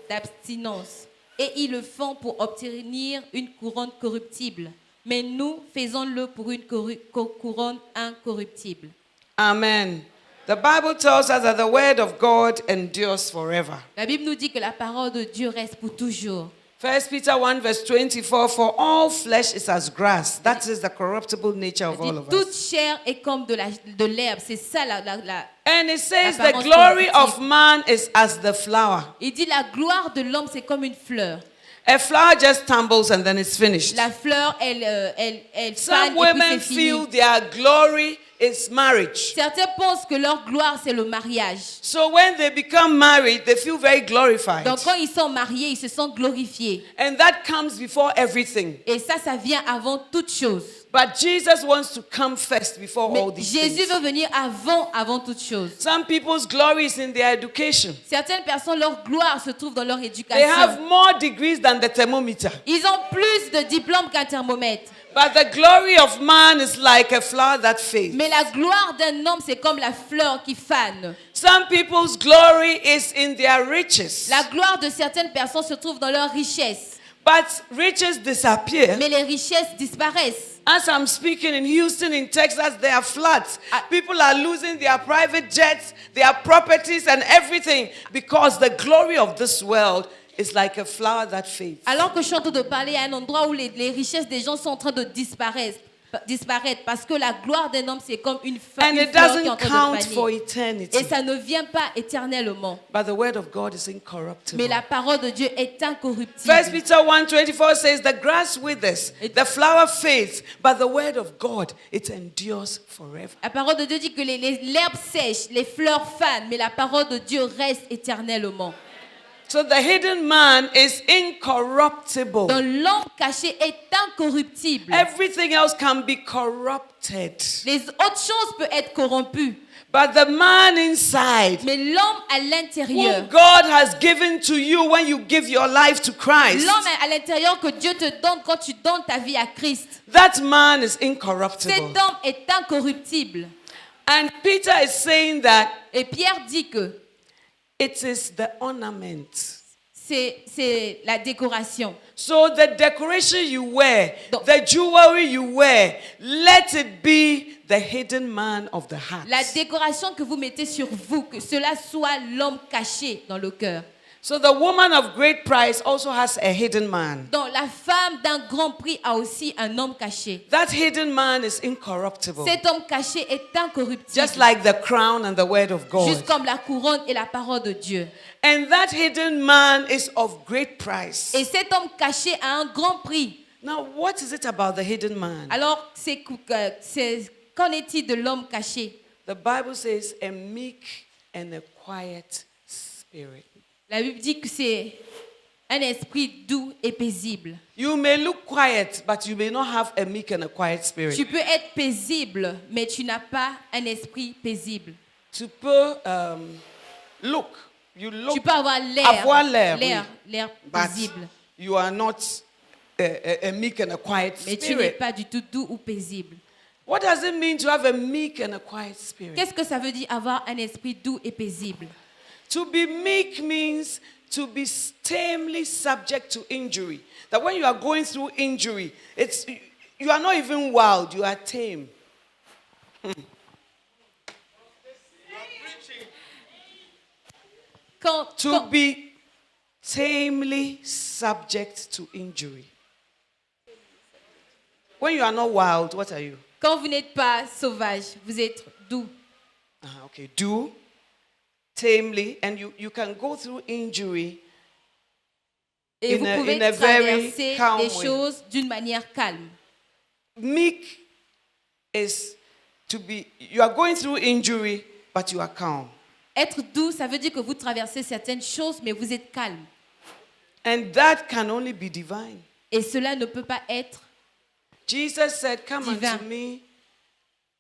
d'abstinence, et ils le font pour obtenir une couronne corruptible. Mais nous faisons-le pour une couronne incorruptible. Amen. The Bible tells us that the word of God endures forever. La Bible nous dit que la parole de Dieu reste pour toujours. 1 Peter 1 verse 24, for all flesh is as grass. That is the corruptible nature of Elle all dit, of toute us. chair est comme de l'herbe. C'est ça la. And it says the L'apparence glory positive. of man is as the flower. Il dit la gloire de l'homme, c'est comme une fleur. A flower just tumbles and then it's finished. La fleur, elle fane Some et puis women c'est fini. feel their glory is marriage. Certains pensent que leur gloire, c'est le mariage. So when they become married, they feel very glorified. Donc quand ils sont mariés, ils se sentent glorifiés. And that comes before everything. Et ça vient avant toute chose. But Jesus wants to come first before all Mais these Jésus things. veut venir avant toute chose. Some people's glory is in their education. Certaines personnes, leur gloire se trouve dans leur They éducation. have more degrees than the thermometer. Ils ont plus de diplômes qu'un thermomètre. But the glory of man is like a flower that fades. Mais la gloire d'un homme, c'est comme la fleur qui fane. Some people's glory is in their riches. La gloire de certaines personnes se trouve dans leur richesse. But riches disappear. Mais les richesses disparaissent. As I'm speaking in Houston, in Texas, there are floods. Ah. People are losing their private jets, their properties, and everything because the glory of this world is like a flower that fades. Alors que je suis en train de parler à un endroit où les richesses des gens sont en train de disparaître. disparaître parce que la gloire d'un homme, c'est comme une fleur And qui est it en doesn't train de count for faner. eternity. Et ça ne vient pas éternellement. But the word of God is incorruptible. Mais la parole de Dieu est 1 incorruptible. Peter 1:24 says, the grass withers, the flower fades, but the word of God, it endures forever. La parole de Dieu dit que l'herbe sèche, les fleurs fanent, mais la parole de Dieu reste éternellement. So the hidden man is incorruptible. Donc l'homme caché est incorruptible. Everything else can be corrupted. Les autres choses peuvent être corrompues. But the man inside, Mais l'homme à l'intérieur, whom God has given to you when you give your life to Christ, l'homme à l'intérieur que Dieu te donne quand tu donnes ta vie à Christ, that man is cet incorruptible. homme est incorruptible. And Peter is saying that Et Pierre dit que it is the ornament. c'est la décoration. So the decoration you wear, Donc- the jewelry you wear, let it be the hidden man of the heart. La décoration que vous mettez sur vous, que cela soit l'homme caché dans le cœur. So the woman of great price also has a hidden man. Donc la femme d'un grand prix a aussi un homme caché. That hidden man is incorruptible. Cet homme caché est incorruptible. Just like the crown and the word of God. Juste comme la couronne et la parole de Dieu. And that hidden man is of great price. Et cet homme caché a un grand prix. Now, what is it about the hidden man? Alors, qu'en est-il de l'homme caché? The Bible says a meek and a quiet spirit. La Bible dit que c'est un esprit doux et paisible. You may look quiet, but you may not have a meek and a quiet spirit. Tu peux être paisible, mais tu n'as pas un esprit paisible. Tu peux look. You Tu look, peux avoir avoir l'air, l'air but paisible, you are not a meek and a quiet mais tu n'es spirit. pas du tout doux ou paisible. What does it mean to have a meek and a quiet spirit? Qu'est-ce que ça veut dire avoir un esprit doux et paisible? To be meek means to be tamely subject to injury. That when you are going through injury, you are not even wild, you are tame. To be tamely subject to injury. When you are not wild, what are you? Quand vous n'êtes pas sauvage, vous êtes doux. Okay, do tamely, and you can go through injury Et vous pouvez in a very traverser calm les way. choses d'une manière calme. Meek is to be, you are going through injury, but you are calm. Être doux, ça veut dire que vous traversez certaines choses, mais vous êtes calme. And that can only be divine. Et cela ne peut pas être. Jesus said, come Divin. unto me,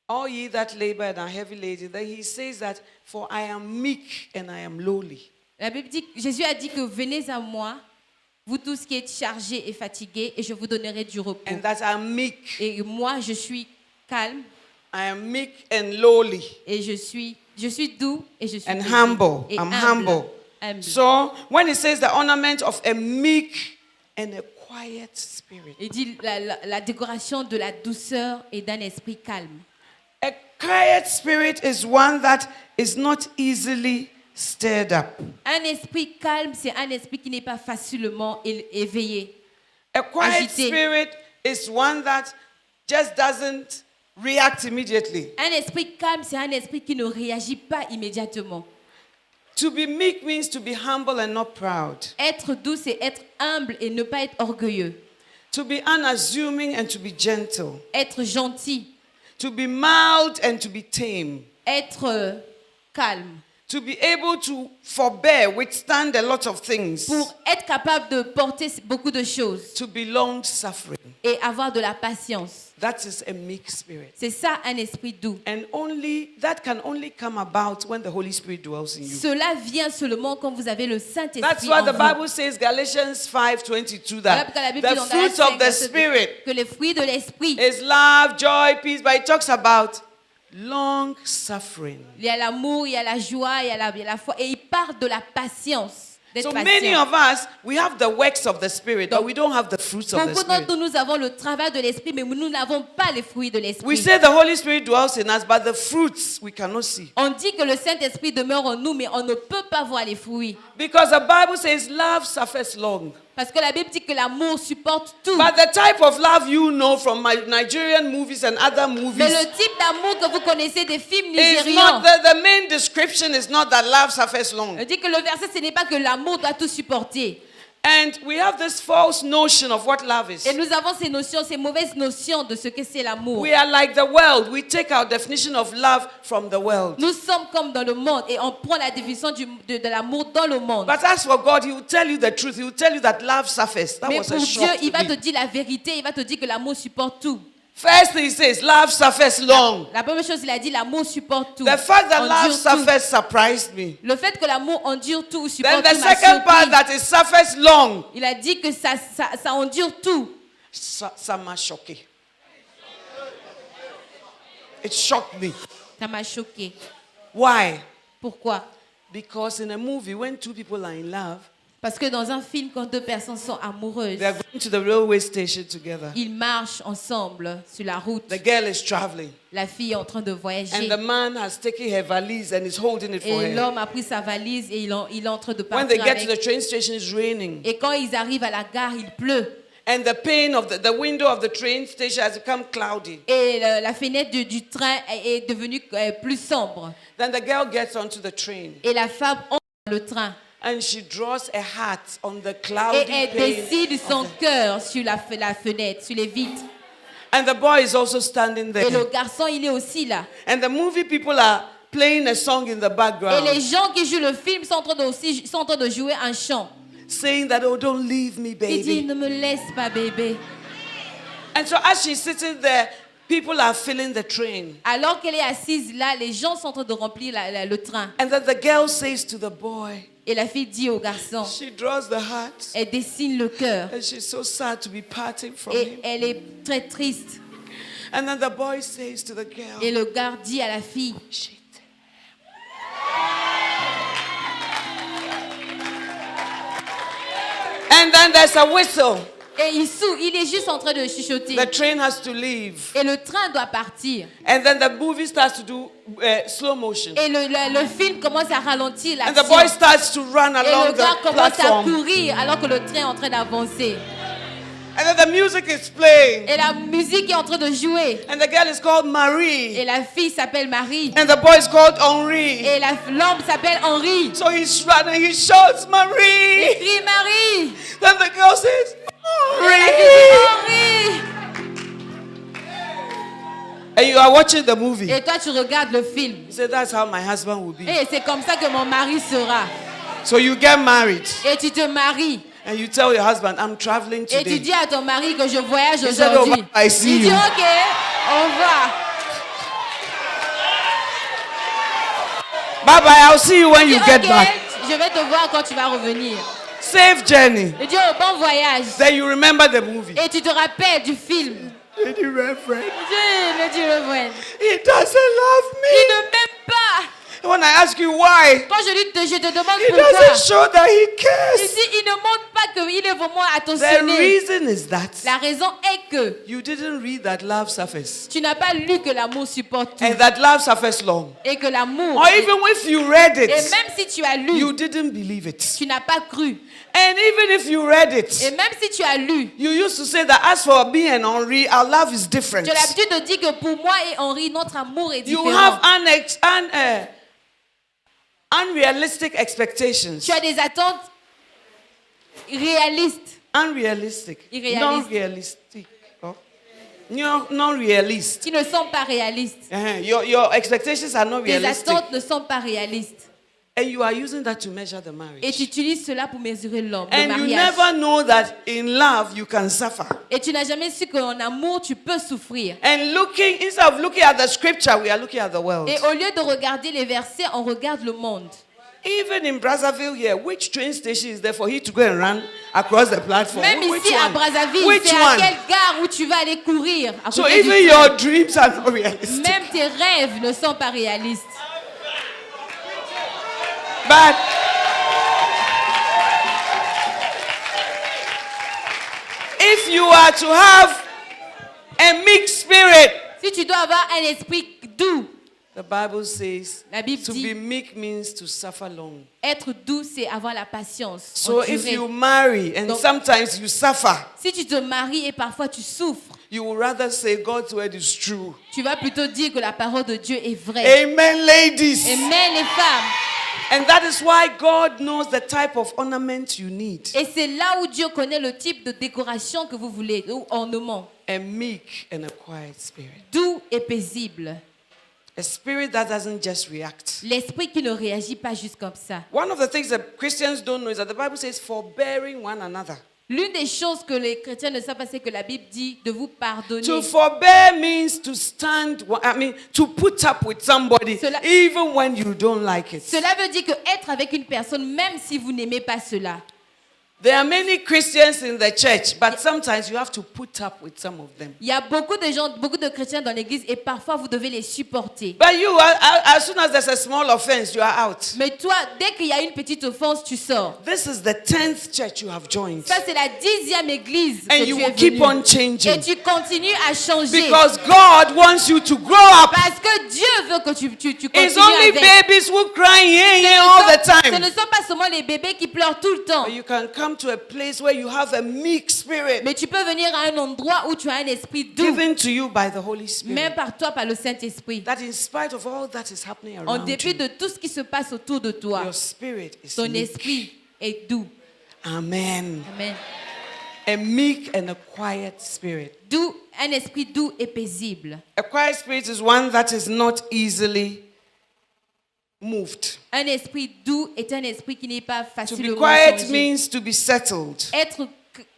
all ye that labor and are heavy laden. Then he says that, for I am meek and I am lowly. La Bible dit, Jésus a dit que venez à moi, vous tous qui êtes chargés et fatigués, et je vous donnerai du repos. And that I am meek. Et moi, je suis calme, I am meek and lowly. et je suis doux, et je suis And paisible. humble. Et I'm humble. humble. So when it says the ornament of a meek and a quiet spirit. Il dit la décoration de la douceur et d'un esprit calme. A quiet spirit is one that is not easily stirred up. Un esprit calme, c'est un esprit qui n'est pas facilement éveillé. A quiet Agité. spirit is one that just doesn't react immediately. Un esprit calme, c'est un esprit qui ne réagit pas immédiatement. To be meek means to be humble and not proud. Être doux, c'est être humble et ne pas être orgueilleux. To be unassuming and to be gentle. Être gentil, To be mild and to be tame. être calme. To be able to forbear, withstand a lot of things. Pour être capable de porter beaucoup de choses To be long suffering. et avoir de la patience. That is a meek spirit. C'est ça un esprit doux. And that can only come about when the Holy Spirit dwells in you. Cela vient seulement quand vous avez le That's Saint-Esprit why en the vous. Bible says, Galatians 5:22, Voilà that pourquoi la Bible dit the dans fruits Galates of 5, the verset 2, Spirit que les fruits de l'esprit, is love, joy, peace, but it talks about long suffering. il y a l'amour, il y a la joie, il y a la foi, et il parle de la patience. D'être So many patient. of us, we have the works of the Spirit, but we don't have the fruits of the Beaucoup Spirit. d'entre nous, nous avons le travail de l'esprit, mais nous n'avons pas les fruits de We l'esprit. say the Holy Spirit dwells in us, but the fruits we cannot see. On dit que le Saint-Esprit demeure en nous, mais on ne peut pas voir les fruits. Because the Bible says love suffers long. Parce que la Bible dit que l'amour supporte tout. But the type of love you know from my Nigerian movies and other movies Mais le type d'amour que vous connaissez des films is nigérians, not the main description is not that love suffers long. dit que le verset, ce n'est pas que l'amour doit tout supporter. And we have this false notion of what love is. Et nous avons ces notions, ces mauvaises notions de ce que c'est l'amour. We are like the world. We take our definition of love from the world. Nous sommes comme dans le monde et on prend la définition de l'amour dans le monde. But as for God, He will tell you the truth. He will tell you that love suffers. That Mais was pour a Dieu, shock il to va te me. dire la vérité, il va te dire que l'amour supporte tout. First thing He says, love suffers long. La première chose, il a dit l'amour supporte tout. The fact that love Endure tout. suffers surprised me. Le fait que l'amour endure tout ou Then supporte the tout m'a second part surpris. that it suffers long. Il a dit que ça endure tout. Ça m'a choqué. It shocked me. Ça m'a choqué. Why? Pourquoi? Because in a movie, when two people are in love, Parce que dans un film, quand deux personnes sont amoureuses, they are going to the railway station together. ils marchent ensemble sur la route. The girl is traveling, La fille est en train de voyager. and the man has taken her valise and is holding it for Et her. l'homme a pris sa valise et il est en train de When they partir get to avec. the train station, it's raining. Et quand ils arrivent à la gare, il pleut. And the pane of the window of the train station has become cloudy. Et la fenêtre du train est devenue plus sombre. Then the girl gets onto the train Et la femme entre dans le train. and she draws a heart on the Et cloudy elle pane. dessine son cœur sur la fenêtre, sur les vitres. And the boy is also standing Et there. le garçon, il est aussi là. And the movie people are playing a song in the Et background, les gens qui jouent le film sont en train de jouer un chant. saying that, oh, don't leave me, Il dit, baby. ne me laisse pas, bébé. And so as she's sitting there, people are filling the train. Alors qu'elle est assise là, les gens sont en train de remplir le train. And then the girl says to the boy, Et la fille dit au garçon, she draws the heart, elle dessine le cœur. and she's so sad to be parting from Et him. elle est très triste. And then the boy says to the girl, Et le gars dit à la fille, shit. And then there's a whistle. et il est juste en train de chuchoter. The train has to leave. Et le train doit partir. And then the movie starts to do slow motion. Et le film commence à ralentir And the boy l'action. starts to run Et along le gars the commence à platform. courir alors que le train est en train d'avancer. And then the music is playing. Et la musique est en train de jouer. And the girl is called Marie. Et la fille s'appelle Marie. And the boy is called Henri. Et l'homme s'appelle Henri. So he's running, he shouts, Il Marie. crie Marie. Then the girl says, Et la fille Henri. dit Henri. And you are watching the movie. Et toi tu regardes le film. You say, that's how my husband will be. Et c'est comme ça que mon mari sera. So you get married. Et tu te maries. And you tell your husband, I'm traveling Et tu today. dis à ton mari que je voyage He said, oh, aujourd'hui. I see Il dit you. ok, au revoir. Bye bye, I'll see you when Il you dit get ok, back. je vais te voir quand tu vas revenir. Safe journey. Il dit oh, bon voyage. Then you remember the movie. Et tu te rappelles du film. Lady Reverend, Dieu, le Dieu le voit. he doesn't love Il me. ne m'aime pas. When I ask you why, Quand je te demande he pourquoi, doesn't show that he il cares. dit il ne montre pas qu'il est vraiment The attentionné. reason is that La raison est que you didn't read that love suffers. tu n'as pas lu que l'amour supporte tout And that love suffers long. et que l'amour. Or even if you read Et it, même si tu as lu, you didn't believe it. tu n'as pas cru. And even if you read Et it, même si tu as lu, you used to say that as for me and Henri, our love is different. tu as l'habitude de dire que pour moi et Henri, notre amour est You différent. have unrealistic expectations. Tu as des attentes réalistes. Unrealistic. Irréaliste. Non-realistic. Oh. Non-realist. Qui ne sont pas réalistes. Your expectations are not Tes realistic. attentes ne sont pas réalistes. And you are using that to measure the Et marriage. tu utilises cela pour mesurer l'homme, le And you mariage. never know that in love you can suffer. Et tu n'as jamais su qu'en amour, tu peux souffrir. And instead of looking at the scripture, we are looking at the world. Et au lieu de regarder les versets, on regarde le monde. Even in Brazzaville here, which train station is there for he to go and run across the platform? Même Which ici à one? Brazzaville, Which c'est à one? quelle gare où tu vas aller courir à So côté du even train. your dreams are not realistic. Même tes rêves ne sont pas réalistes. But if you are to have a mixed spirit, Si tu dois avoir un esprit doux, The Bible says La Bible to dit- be meek means to suffer long. Être doux, c'est avoir la patience. So if endurer. you marry and Donc- sometimes you suffer, Si tu te maries et parfois tu souffres, you will rather say God's word is true. tu vas plutôt dire que la parole de Dieu est vraie. Amen, ladies. Amen, les femmes. And that is why God knows the type of ornament you need. Et c'est là où Dieu connaît le type de décoration que vous voulez, ou ornement. A meek and a quiet spirit. Doux et paisible. A spirit that doesn't just react. L'esprit qui ne réagit pas juste comme ça. One of the things that Christians don't know is that the Bible says forbearing one another. L'une des choses que les chrétiens ne savent pas, c'est que la Bible dit de vous pardonner. To forbear means to to put up with somebody Cela- even when you don't like it. Cela veut dire que être avec une personne, même si vous n'aimez pas cela. There are many Christians in the church, but sometimes you have to put up with some of them. Il y a beaucoup de gens, beaucoup de chrétiens dans l'église et parfois vous devez les supporter. But you, as soon as there's a small offense, you are out. Mais toi, dès qu'il y a une petite offense, tu sors. This is the 10th church you have joined. Ça, c'est la 10e église And que you tu es will keep venu. on Et changing. tu continues à changer. Because God wants you to grow up. Parce que Dieu veut que tu It's continues only avec. babies who cry here all the Ce ne time. sont pas seulement les bébés qui pleurent tout le temps. But you can come to a place where you have a meek spirit Mais tu peux venir à un endroit où tu as un esprit doux, given to you by the Holy même Spirit. par toi, par le Saint-Esprit. That in spite of all that is happening En around dépit you, de tout ce qui se passe autour de toi, your spirit is ton meek. esprit est doux. Amen. Amen. A meek and a quiet spirit. Doux, un esprit doux et paisible. A quiet spirit is one that is not easily moved. Un esprit doux est un esprit qui n'est pas To be facilement quiet changé. means to be settled, Être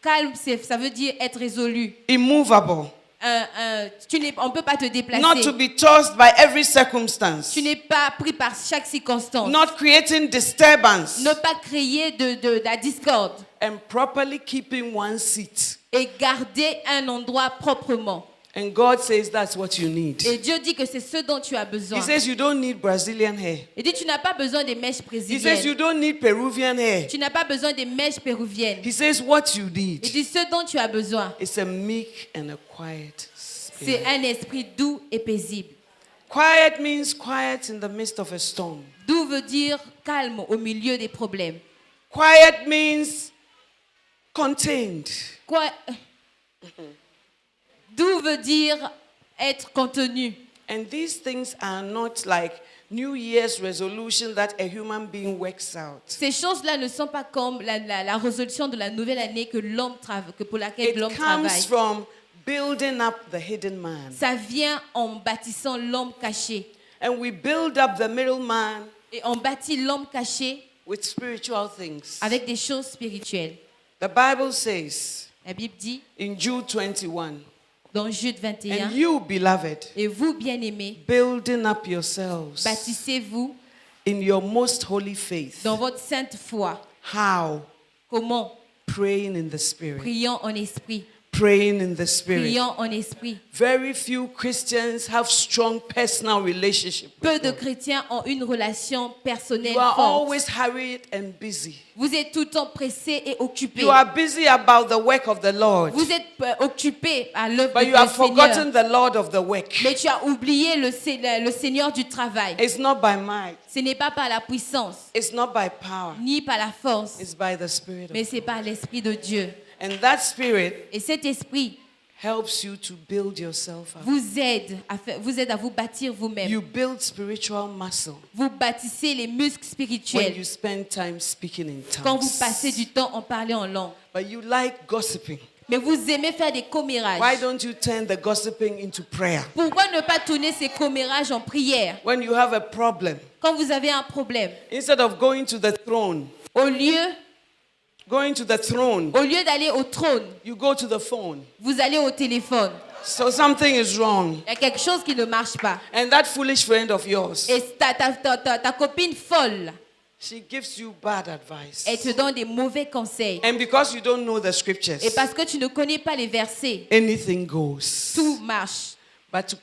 calme, ça veut dire être résolu. immovable, On ne peut pas te déplacer. not to be tossed by every circumstance, Tu n'es pas pris par chaque circonstance. not creating disturbance, Ne pas créer de la discorde and properly keeping one seat. et garder un endroit proprement. And God says that's what you need. Et Dieu dit que c'est ce dont tu as besoin. He says you don't need Brazilian hair. Il dit tu n'as pas besoin des mèches He says you brésiliennes. don't need Peruvian hair. Tu n'as pas besoin des mèches péruviennes. He says what you Il need dit ce dont tu as besoin, is a meek and a quiet c'est spirit. un esprit doux et paisible. Quiet means quiet in the midst of a storm. Doux veut dire calme au milieu des problèmes. Quiet means contained. Quoi? Doux veut dire être contenu. And these things are not like New Year's resolution that a human being works out. Ces choses-là ne sont pas comme la résolution de la nouvelle année que pour laquelle It l'homme comes travaille. from building up the hidden man. Ça vient en bâtissant l'homme caché. And we build up the middle man Et on bâtit l'homme caché with spiritual things. avec des choses spirituelles. The Bible says La Bible dit in Jude 21, dans Jude 21, and you, beloved, et vous, bien-aimés, building up yourselves bâtissez-vous in your most holy faith. dans votre sainte foi. How? Comment? Praying in the Spirit. Prions en esprit. Praying in the Spirit. Prions en esprit. Very few Christians have strong personal relationship Peu with de God. chrétiens ont une relation personnelle You are forte. always hurried and busy. Vous êtes tout le temps pressés et occupés. You are busy about the work of the Lord, Vous êtes occupés à l'œuvre but du you have Seigneur. forgotten the Lord of the work. Mais tu as oublié le Seigneur du travail. It's not by might, Ce n'est pas par la puissance, it's not by power, ni par la force, it's by the Spirit mais of c'est par l'Esprit de Dieu. God. And that Spirit Et cet esprit helps you to build yourself up. vous aide à vous bâtir vous-même. You build spiritual muscle Vous bâtissez les muscles when spirituels you spend time speaking in quand vous passez tongues. du temps en parlant en langue. But you like gossiping. Mais vous aimez faire des commérages. Why don't you turn the gossiping into prayer? Pourquoi ne pas tourner ces commérages en prière When you have a problem, quand vous avez un problème? instead of going to the throne, Au lieu d'aller au trône, you go to the phone. vous allez au téléphone. So something is wrong. Il y a quelque chose qui ne marche pas. And that foolish friend of yours, Et ta copine folle, she gives you bad advice. elle te donne des mauvais conseils. And because you don't know the scriptures, Et parce que tu ne connais pas les versets, anything goes. tout marche. But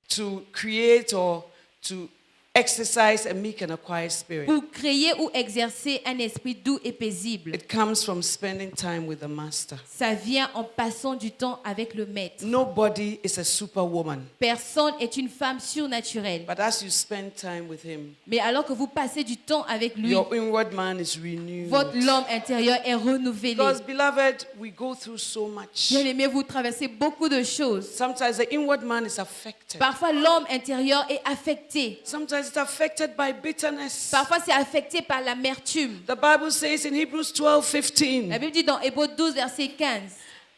to create or to exercise a meek and a quiet spirit. pour créer ou exercer un esprit doux et paisible. It comes from spending time with the master. Ça vient en passant du temps avec le maître. Nobody is a superwoman, Personne est une femme surnaturelle. but as you spend time with him, Mais alors que vous passez du temps avec lui, your inward man is renewed. votre l'homme intérieur est renouvelé. Because, beloved, we go through so much. Bien aimé, vous traversez beaucoup de choses. Sometimes the inward man is affected. Parfois, l'homme intérieur est affecté. Sometimes it's affected by bitterness. Parfois, c'est affecté par l'amertume. The Bible says in Hebrews 12:15, La Bible dit dans Hébreux 12, verset 15,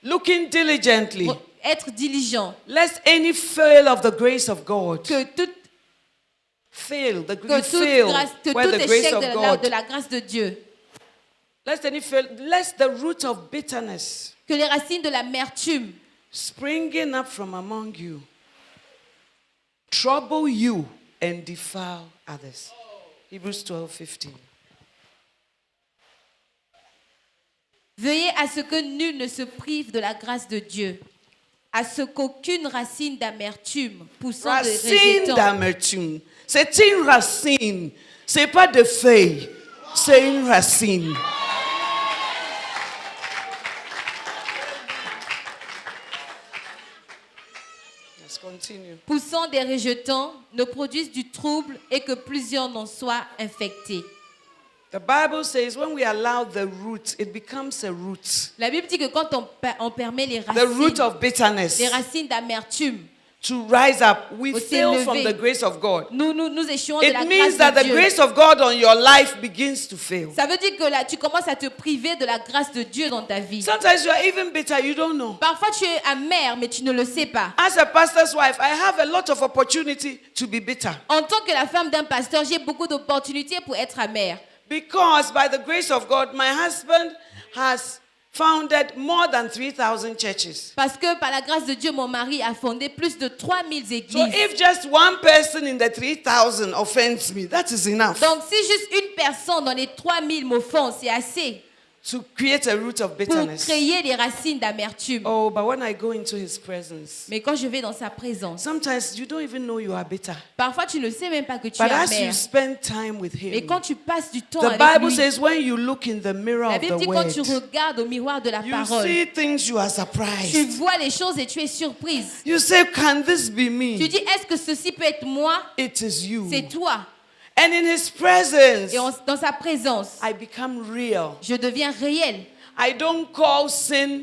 looking diligently, être diligent, lest any fail of the grace of God. que tout, Fail, que you fail tout where the grace échec of de God. la grâce de Dieu, Lest any fail, lest the root of bitterness que les racines de l'amertume springing up from among you trouble you and defile others. Hebrews 12:15. Veuillez à ce que nul ne se prive de la grâce de Dieu, à ce qu'aucune racine d'amertume poussant de Racine rejetant. d'amertume. C'est une racine. C'est pas de feuilles. C'est une racine. Let's continue. Poussant des rejetants ne produisent du trouble et que plusieurs n'en soient infectés. The Bible says when we allow the root, it becomes a root. La Bible dit que quand on permet The root of bitterness les racines d'amertume, to rise up, we Au fail from s'élever. the grace of God. nous échouons de It la means grâce that de the Dieu. grace of God on your life begins to fail. Ça veut dire que là, tu commences à te priver de la grâce de Dieu dans ta vie. Sometimes you are even bitter, you don't know. Parfois, tu es amer, mais tu ne le sais pas. As a pastor's wife, I have a lot of opportunity to be bitter. En tant que la femme d'un pasteur, j'ai beaucoup d'opportunités pour être amère. Because by the grace of God, my husband has founded more than 3,000 churches. Parce que par la grâce de Dieu, mon mari a fondé plus de 3000 So églises. if just one person in the 3,000 offends me, that is enough Donc, si juste une personne dans les 3000 m'offense, c'est assez to create a root of pour bitterness. créer des racines d'amertume. Oh, but when I go into his presence, Mais quand je vais dans sa présence, sometimes you don't even know you are bitter. parfois tu ne sais même pas que tu But es as you amère. spend time with Mais him, quand tu passes du temps the avec Bible lui, says when you look in the mirror la of Bible the dit quand word, tu regardes au miroir de la you parole, see things you are tu surprised. vois les choses et tu es surprise. You say, can this be Tu me? dis, est-ce que ceci peut être moi? It is you. C'est toi. And in his presence, Et dans sa présence, I become real. je deviens réel. I don't call sin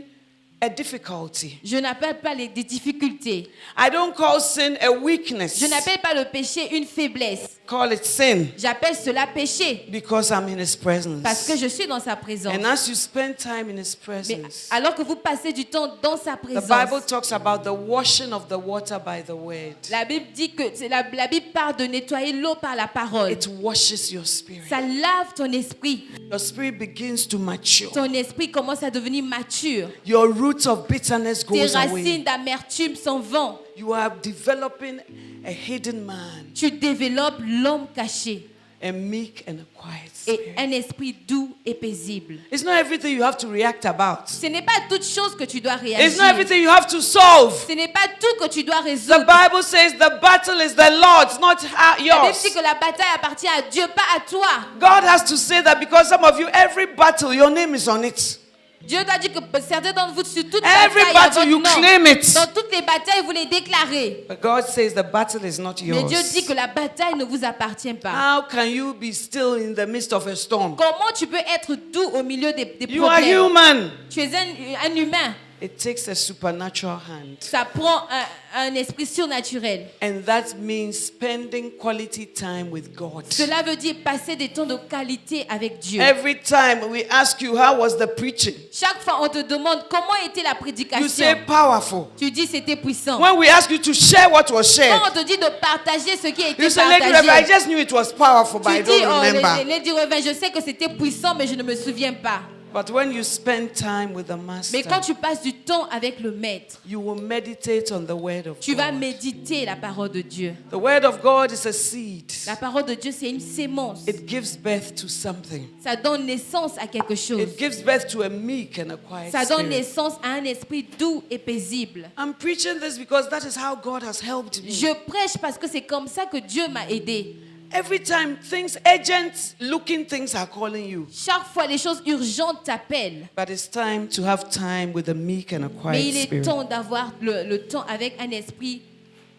a difficulty. Je n'appelle pas des difficultés. I don't call sin a weakness. Je n'appelle pas le péché une faiblesse. Call it sin J'appelle cela péché because I'm in his presence. parce que je suis dans sa présence. And as you spend time in his Mais presence, alors que vous passez du temps dans sa the Bible présence, talks about the washing of the water by the word. la Bible dit que la Bible parle de nettoyer l'eau par la parole. It washes your spirit. Ça lave ton esprit. Your spirit begins to mature. Ton esprit commence à devenir mature. Your roots of bitterness Tes goes away. racines d'amertume s'en vont. You are developing a hidden man, Tu développes l'homme caché a meek and a quiet et spirit. un esprit doux et paisible. It's not everything you have to react about. Ce n'est pas toute chose que tu dois It's réagir. not everything you have to solve. Ce n'est pas tout que tu dois The résoudre. Bible says the battle is the Lord's, not La Bible yours. dit que la bataille appartient à Dieu, pas à toi. God has to say that because some of you, every battle, your name is on it. Dieu t'a dit que certains d'entre vous, sur toute Every bataille, à battle, votre you nom. claim it. Dans toutes les batailles, vous les déclarez. But God says the battle is not Mais Dieu dit yours. que la bataille ne vous appartient pas. How can you be still in the midst of a storm? Comment tu peux être doux au milieu des You are problèmes? human. Tu es un humain. It takes a supernatural hand. Ça prend un esprit surnaturel. And that means spending quality time with God. Cela veut dire passer des temps de qualité avec Dieu. Every time we ask you, how was the preaching? Chaque fois, on te demande comment était la You prédication. say powerful. Tu dis c'était puissant. When we ask you to share what was shared, Quand on te dit de partager ce qui a été you say, Lady Reverend, I partagé, just knew it was powerful, but I tu dis, don't oh, remember. Lady Reverend, je sais que c'était puissant, mais je ne me souviens pas. But when you spend time with the Mais quand Master, tu passes du temps avec le Maître, you will meditate on the Word of tu vas God. méditer la parole de Dieu. The Word of God is a seed. La parole de Dieu, c'est une sémence. It gives birth to something. Ça donne naissance à quelque chose. It gives birth to a meek and a quiet Ça donne spirit. naissance à un esprit doux et paisible. I'm preaching this because that is how God has helped me. Je prêche parce que c'est comme ça que Dieu m'a aidé. Every time things, urgent looking things are calling you. Chaque fois, les choses urgentes t'appellent. But it's time to have time with a meek and a Mais quiet il est spirit. temps d'avoir le temps avec un esprit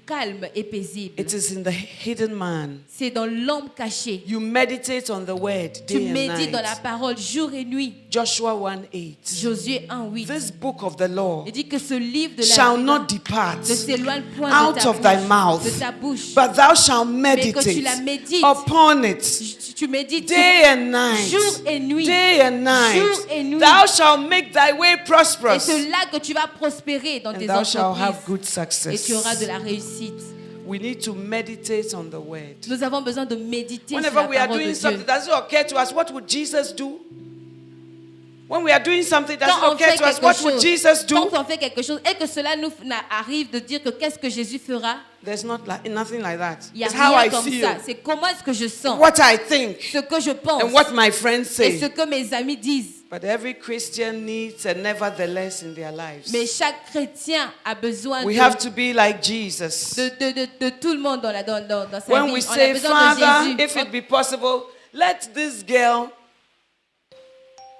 calme et paisible. It is in the hidden man. C'est dans l'homme caché. You meditate on the word Tu day and médites dans la night. parole jour et nuit. Joshua 1:8. Josué 1:8. This book of the law Il dit que ce livre de la shall vie not depart ne s'éloigne point out de ta of thy bouche, mouth, de ta bouche. but thou shalt Mais que tu meditate la médites. upon it Tu médites day and night. jour et nuit. Day and night. Jour et nuit. Thou shalt make thy way Et prosperous, c'est là que tu vas prospérer dans and tes thou shalt have entreprises. good Et tu auras de success. la réussite. We need to meditate on the word. Nous avons besoin de méditer sur Whenever la we are parole de doing Dieu. something, does it occur to us, what would Jesus do? When we are doing something, does Quand it on occur fait to us, quelque what would chose, Jesus do? quand on fait quelque chose et que cela nous arrive de dire que qu'est-ce que Jésus fera, There's nothing like that. il n'y a It's how I rien comme feel, ça. C'est comment est-ce que je sens, what I think, ce que je pense and what my friends et ce say. que mes amis disent. But every Christian needs a nevertheless in their lives. Mais chaque chrétien a besoin We have to be like Jesus. de tout le monde dans sa When vie. we On a say, besoin de Father, Jésus. if it be possible, let this girl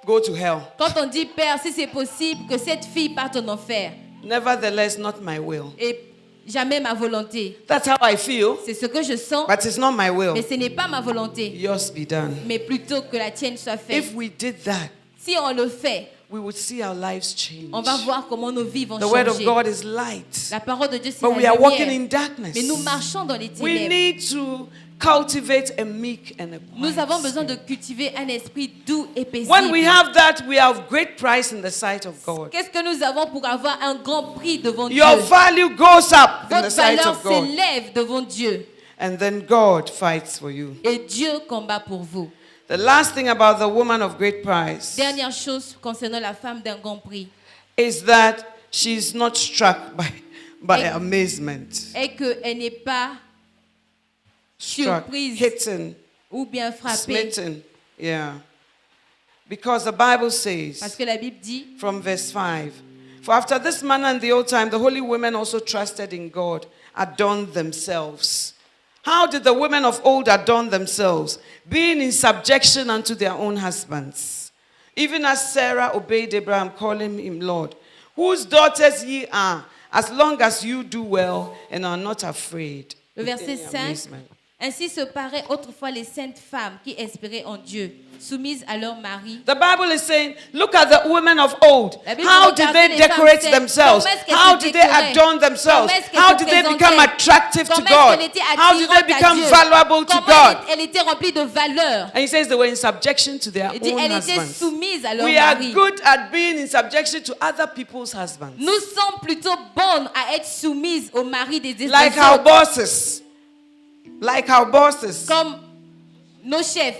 go to hell. Quand on dit Père, si c'est possible que cette fille parte en enfer, Nevertheless, not my will. et jamais ma volonté. That's how I feel, C'est ce que je sens, but it's not my will. mais ce n'est pas ma volonté. Yours be done. Mais plutôt que la tienne soit faite. If we did that, Si on le fait, we would see our lives change. on va voir comment nos vies vont The word of changer. God is light, La parole de Dieu, c'est but we la are walking in lumière. darkness. Mais nous marchons dans les We ténèbres. need to cultivate a meek and a Nous avons quiet besoin de spirit. cultiver un esprit doux et paisible. When we have that, we have great price in the sight of God. Qu'est-ce que nous avons pour avoir un grand prix devant Your Dieu? value goes up in the Votre sight valeur of God. s'élève devant Dieu. And then God fights for you. Et Dieu combat pour vous. The last thing about the woman of great price Dernière chose concernant la femme d'un grand prix is that she's not struck by Et- amazement. est qu'elle n'est pas Struck, surprise hitten, ou bien frappée. smitten. Yeah. Because the Bible says, Parce que la Bible dit, from verse 5, for after this manner in the old time, the holy women also trusted in God, adorned themselves. How did the women of old adorn themselves? Being in subjection unto their own husbands. Even as Sarah obeyed Abraham, calling him Lord, whose daughters ye are, as long as you do well and are not afraid. le verset In 5, amazement. ainsi se paraît autrefois les saintes femmes qui espéraient en Dieu, soumises à leur mari. The Bible is saying, look at the women of old. La Bible How dit, did regardez they les decorate femmes themselves? saintes. Comment est-ce qu'elles How se did they décoraient? adorn themselves? Comment est-ce qu'elles How se did they become présentaient? attractive to Comment God? est-ce qu'elle était How did they attirante à become Dieu? valuable to Comment God? elle était remplie de valeur. And he says they were in subjection to their Il dit, own elle était husbands. soumise à leur We are mari. good at being in subjection to other people's husbands. Nous sommes plutôt bonnes à être soumises au mari des Like des our autres, bosses. Like our bosses. comme nos chefs,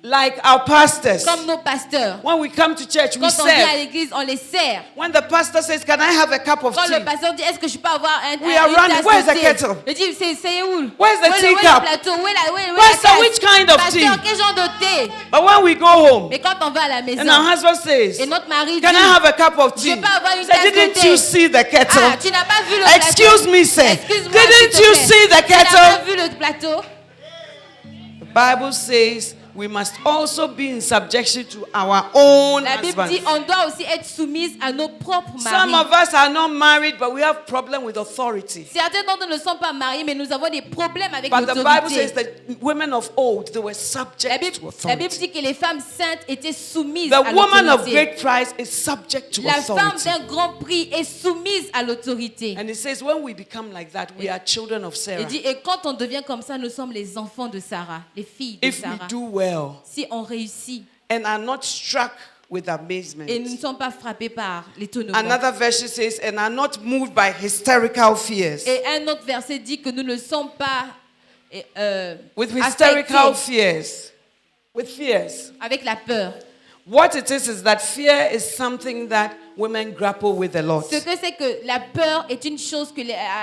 Like our pastors. comme nos pasteurs. When we come to church, we Quand on vient à serve. l'église, on les sert. When the pastor says, can I have a cup of Quand tea? le pasteur dit, est-ce que je peux avoir We are une running. tasse Where's de the thé? kettle? Je dis, c'est où? Where's the Où est le teacup? plateau? Où est la Pastor, tasse? which kind of tea? Pasteur, quel genre de thé? But when we go home, Mais quand on va à la maison, and our husband says, et notre mari can I dit, have a cup of tea? Je peux avoir une Say, tasse de didn't thé? you see the kettle? ah, tu n'as pas vu le plateau? Excuse me, sir. Excuse-moi, Didn't s'il te you plaît. see the Tu n'as pas kettle? vu le plateau? The Bible says we must also be in subjection to our own La Bible dit, husbands. on doit aussi être soumise à nos propres Some maris. of us are not married, but we have problem with authority. Certains d'entre nous ne sont pas mariés, mais nous avons des problèmes avec But the Bible says l'autorité. that women of old, they were La subject Bible, to la Bible authority. dit que les femmes saintes étaient soumises The à woman of l'autorité. great price is subject to La femme authority. d'un grand prix est soumise à l'autorité. And it says when we become like that, we are children of Il Sarah. dit, et quand on devient comme ça, nous sommes les enfants de Sarah, les filles de If we Sarah. do well Si on réussit and are not struck with amazement. et nous ne sommes pas frappés par l'étonnement. Another verse says, and are not moved by hysterical fears. Et un autre verset dit que nous ne sommes pas With affectés hysterical fears. With fears. avec la peur. What it is that fear is something that women grapple with a lot. Ce que c'est que la peur est une chose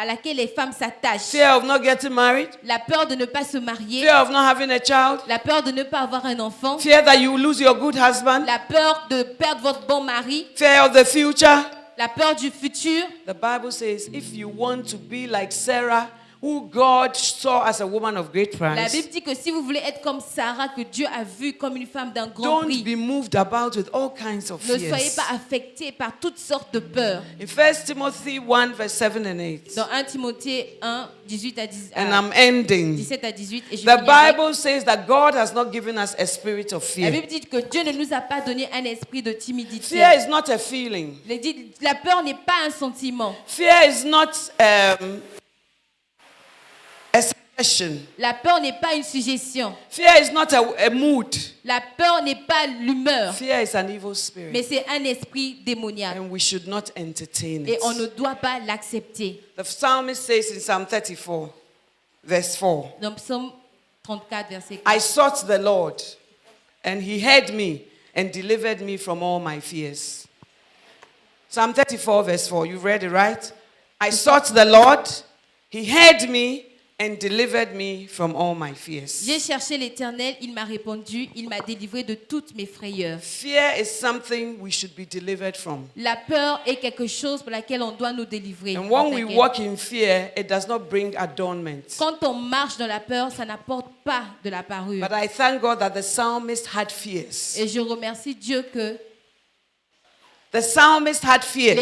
à laquelle les femmes s'attachent. Fear of not getting married. La peur de ne pas se marier. Fear of not having a child. La peur de ne pas avoir un enfant. Fear that you will lose your good husband. La peur de perdre votre bon mari. Fear of the future. La peur du futur. The Bible says if you want to be like Sarah, who God saw as a woman of great La price, Bible dit que si vous voulez être comme Sarah, que Dieu a vu comme une femme d'un grand don't prix, be moved about with all kinds of ne soyez fears. pas affectés par toutes sortes de peurs. In 1 Timothy 1, verse 7 and 8, Dans 1 Timothée 1, 18 à 10, and I'm ending. 17 à 18, et je The finis avec. Bible says that God has not given us a spirit of La fear. Bible dit que Dieu ne nous a pas donné un esprit de timidité. Fear is not a feeling. Il dit, la peur n'est pas un sentiment. Fear is not a suggestion. La peur n'est pas une suggestion. Fear is not a mood. La peur n'est pas l'humeur, Fear is an evil mais spirit. c'est un esprit démoniaque. And we should not entertain Et on ne it. doit pas l'accepter. The psalmist says in Psalm 34, verse 4, Dans Psaume 34, verset 4. I sought the Lord, and he heard me and delivered me from all my fears. Psalm 34, verse 4, you read it, right? I sought the Lord, he heard me and delivered me from all my fears. J'ai cherché l'Éternel, il m'a répondu, il m'a délivré de toutes mes frayeurs. Fear is something we should be delivered from. La peur est quelque chose pour laquelle on doit nous délivrer. And when we T'inquiète. walk in fear, it does not bring adornment. Quand on marche dans la peur, ça n'apporte pas de la parure. But I thank God that the psalmist had fears. Et je remercie Dieu que The psalmist had fears.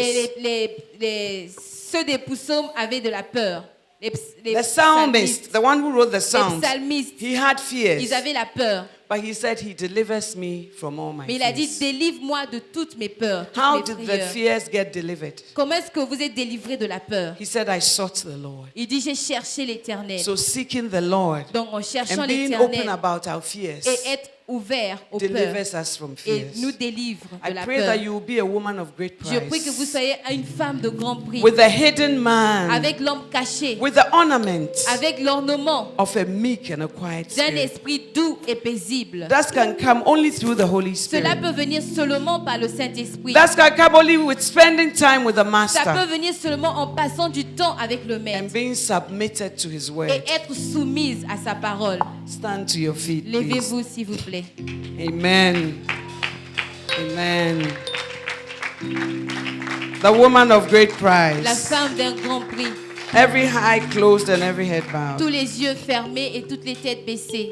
ceux des psaumes avaient de la peur. The psalmist, the one who wrote the les Psalms, psalmistes, he had fears. ils avaient la peur. But he said, he delivers me from all my Mais il a dit, fears. délivre-moi de toutes mes peurs, toutes How mes did the frayeurs. fears get delivered? Comment est-ce que vous êtes délivré de la peur? He said, I sought the Lord. Il dit, j'ai cherché l'Éternel. So seeking the Lord Donc en cherchant and being open l'Éternel about our fears et être ouvert aux peurs delivers us from et fears. nous délivre I de la pray peur. that you will be a woman of great Je prie que vous price. soyez une femme de grand prix, With the hidden man, avec l'homme caché, with the ornament avec l'ornement of a meek and a quiet d'un spirit. esprit doux et paisible. That can come only through the Holy Cela Spirit. peut venir seulement par le Saint-Esprit. That can come only with spending time with the Ça peut Master venir seulement en passant du temps avec le and Maître being submitted to His word. et être soumise à sa parole. Stand to your feet, please. Levez-vous s'il vous plaît. Amen. Amen. The woman of great La price. femme d'un grand prix, Every eye closed and every head tous bowed. les yeux fermés et toutes les têtes baissées.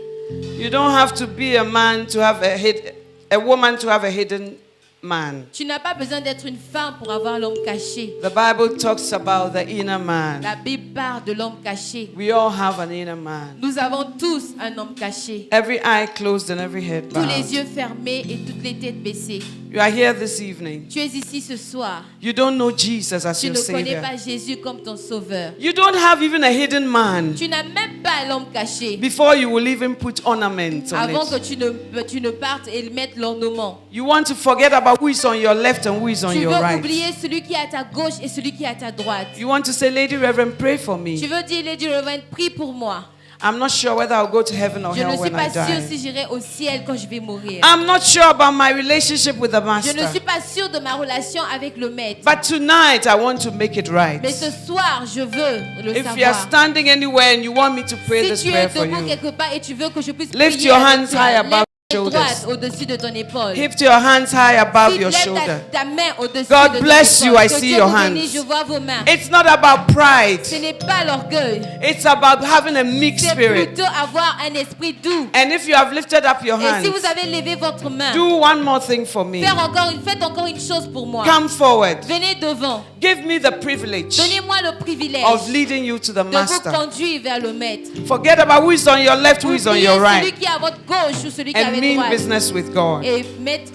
You don't have to be a man to have a woman to have a hidden man. Tu n'as pas besoin d'être une femme pour avoir l'homme caché. The Bible talks about the inner man. La Bible parle de l'homme caché. We all have an inner man. Nous avons tous un homme caché. Every eye closed and every head Tous les bowed. yeux fermés et toutes les têtes baissées. You are here this evening. Tu es ici ce soir. You don't know Jesus as Tu your ne connais Savior. pas Jésus comme ton sauveur. You don't have even a hidden man. Tu n'as même pas l'homme caché. Before you will even put ornaments on Avant que it. tu ne partes et mettre l'ornement. You want to forget about who is on your left and who is on Tu your veux right. oublier celui qui est à ta gauche et celui qui est à ta droite. You want to say, Lady Reverend, pray for Tu me. veux dire, Lady Reverend, prie pour moi. I'm not sure whether I'll go to heaven or Je ne hell suis when I pas sûre die. si j'irai au ciel quand je vais mourir. I'm not sure about my relationship with the Je ne Master. suis pas sûre de ma relation avec le Maître. But tonight, I want to make it right. Mais ce soir, je veux le If you are savoir. standing anywhere and you want me to pray Si this tu es prayer for debout you, quelque part et tu veux que je puisse Lift prier your avec hands toi, high lève above ta your droite shoulders. au-dessus de ton épaule. lift your hands high above Si your lève shoulder. ta main au-dessus God de ton bless épaule. you, I Que see Dieu your vous bénisse, hands. je vois vos mains. It's not about pride. Ce n'est pas l'orgueil. It's about having a meek C'est spirit. plutôt avoir un esprit doux. And if you have lifted up your Et si hands, vous avez levé votre main, do one more thing for me. faites encore une chose pour moi. Come forward. Venez devant. Give me the privilege Donnez-moi le privilège of leading you to the de vous Master. conduire vers le Maître. Forget about who is on your left, who is on Oubliez your celui right, qui est à votre gauche ou celui qui est à and votre mean droite. business with God. Et mettez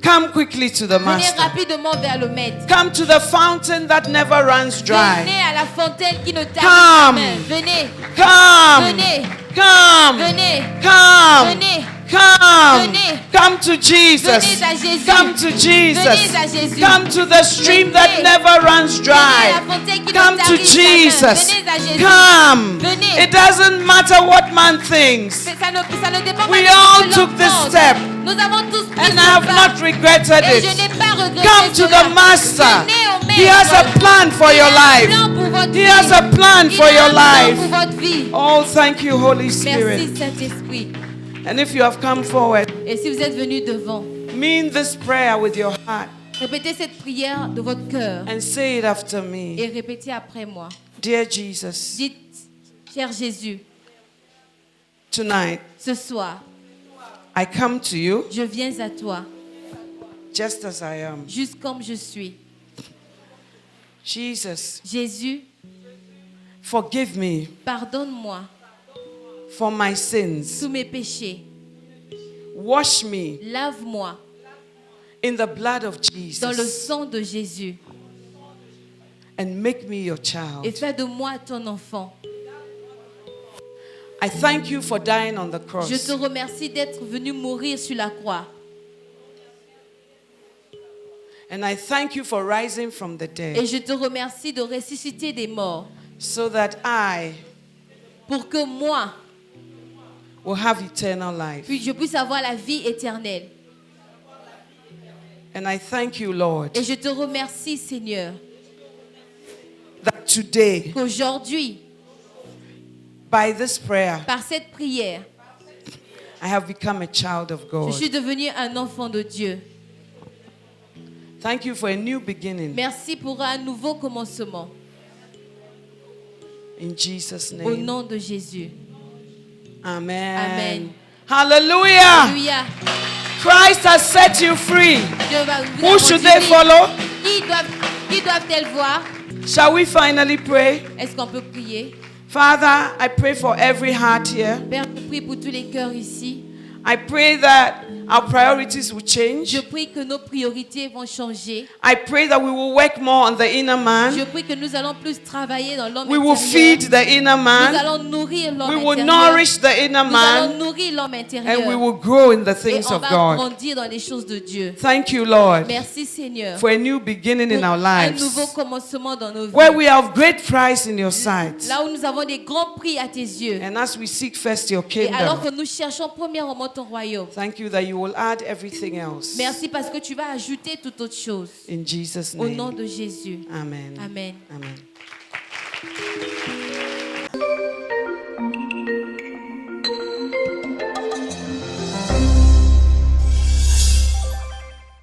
Come quickly to the Venez Master. rapidement vers le Maître. Come to the fountain that never runs dry. Venez à la fontaine qui ne tarit Come. jamais. Venez, Come. venez, Come. venez, Come. venez. Come. Venez. Come to Jesus. Venez à Jésus. Come to Jesus. Venez à Jésus. Come to the stream that Venez. never runs Venez à la dry. fontaine qui Come ne to tarit jamais. Jesus. Venez à Jésus. Come. Venez. It doesn't matter what man thinks. Ça ne dépend pas We de all ce que l'homme took this pense. step. Nous avons tous pris And ce I have pas. not regretted Et je it. n'ai pas regretté Come to cela. the Master. Venez au Maître. He has a plan for Il your a un life. plan pour votre He vie. has a plan for Il a your un plan life. pour votre vie. Oh, thank you, Holy Spirit. Merci Saint-Esprit. And if you have come forward, Et si vous êtes venu devant, mean this prayer with your heart répétez cette prière de votre cœur and say it after et me. répétez après moi. Dear Jesus, Dites, Cher Jésus, tonight ce soir, I come to you je viens à toi, just as I am. juste comme je suis. Jesus, Jésus, forgive me pardonne-moi for my sins. tous mes péchés. Wash me Lave-moi in the blood of dans le Jesus sang de Jésus and make me your et child. fais de moi ton enfant. I thank you for dying on the Je cross. te remercie d'être venu mourir sur la croix. And I thank you for rising from the Et dead je te remercie de ressusciter des morts so that I pour que moi, will have eternal life. puis je puisse avoir la vie éternelle. And I thank you, Lord, Et je te remercie, Seigneur, that today, qu'aujourd'hui, by this prayer, par cette prière, I have become a child of je God. suis devenu un enfant de Dieu. Thank you for a new beginning. Merci pour un nouveau commencement. In Jesus' Au name. nom de Jésus. Amen. Amen. Hallelujah. Alléluia. Christ has set you free. Dieu va vous Who should they continuer. follow? Qui doivent-elles voir? Shall we finally pray? Est-ce qu'on peut prier? Father, I pray for every heart here. Père, je prie pour tous les cœurs ici. I pray that our priorities will change. Je prie que nos priorités vont changer. I pray that we will work more on the inner Je man. prie que nous allons plus travailler dans l'homme We will intérieur. feed the inner Nous man. allons nourrir l'homme We will intérieur. nourish the inner Nous allons man. nourrir l'homme intérieur. And we will grow in the Et things on of va God. grandir dans les choses de Dieu. Thank you, Lord, Merci Seigneur for a new beginning in pour our un lives. nouveau commencement dans nos Where vies. we have great price in your sight. Là où nous avons des grands prix à tes yeux. And as we seek first your Et alors kingdom, que nous cherchons premièrement ton royaume. thank you that you will add everything else. Merci parce que tu vas ajouter toute autre chose. In Jesus' Au nom name. de Jésus. Amen. Amen. Amen.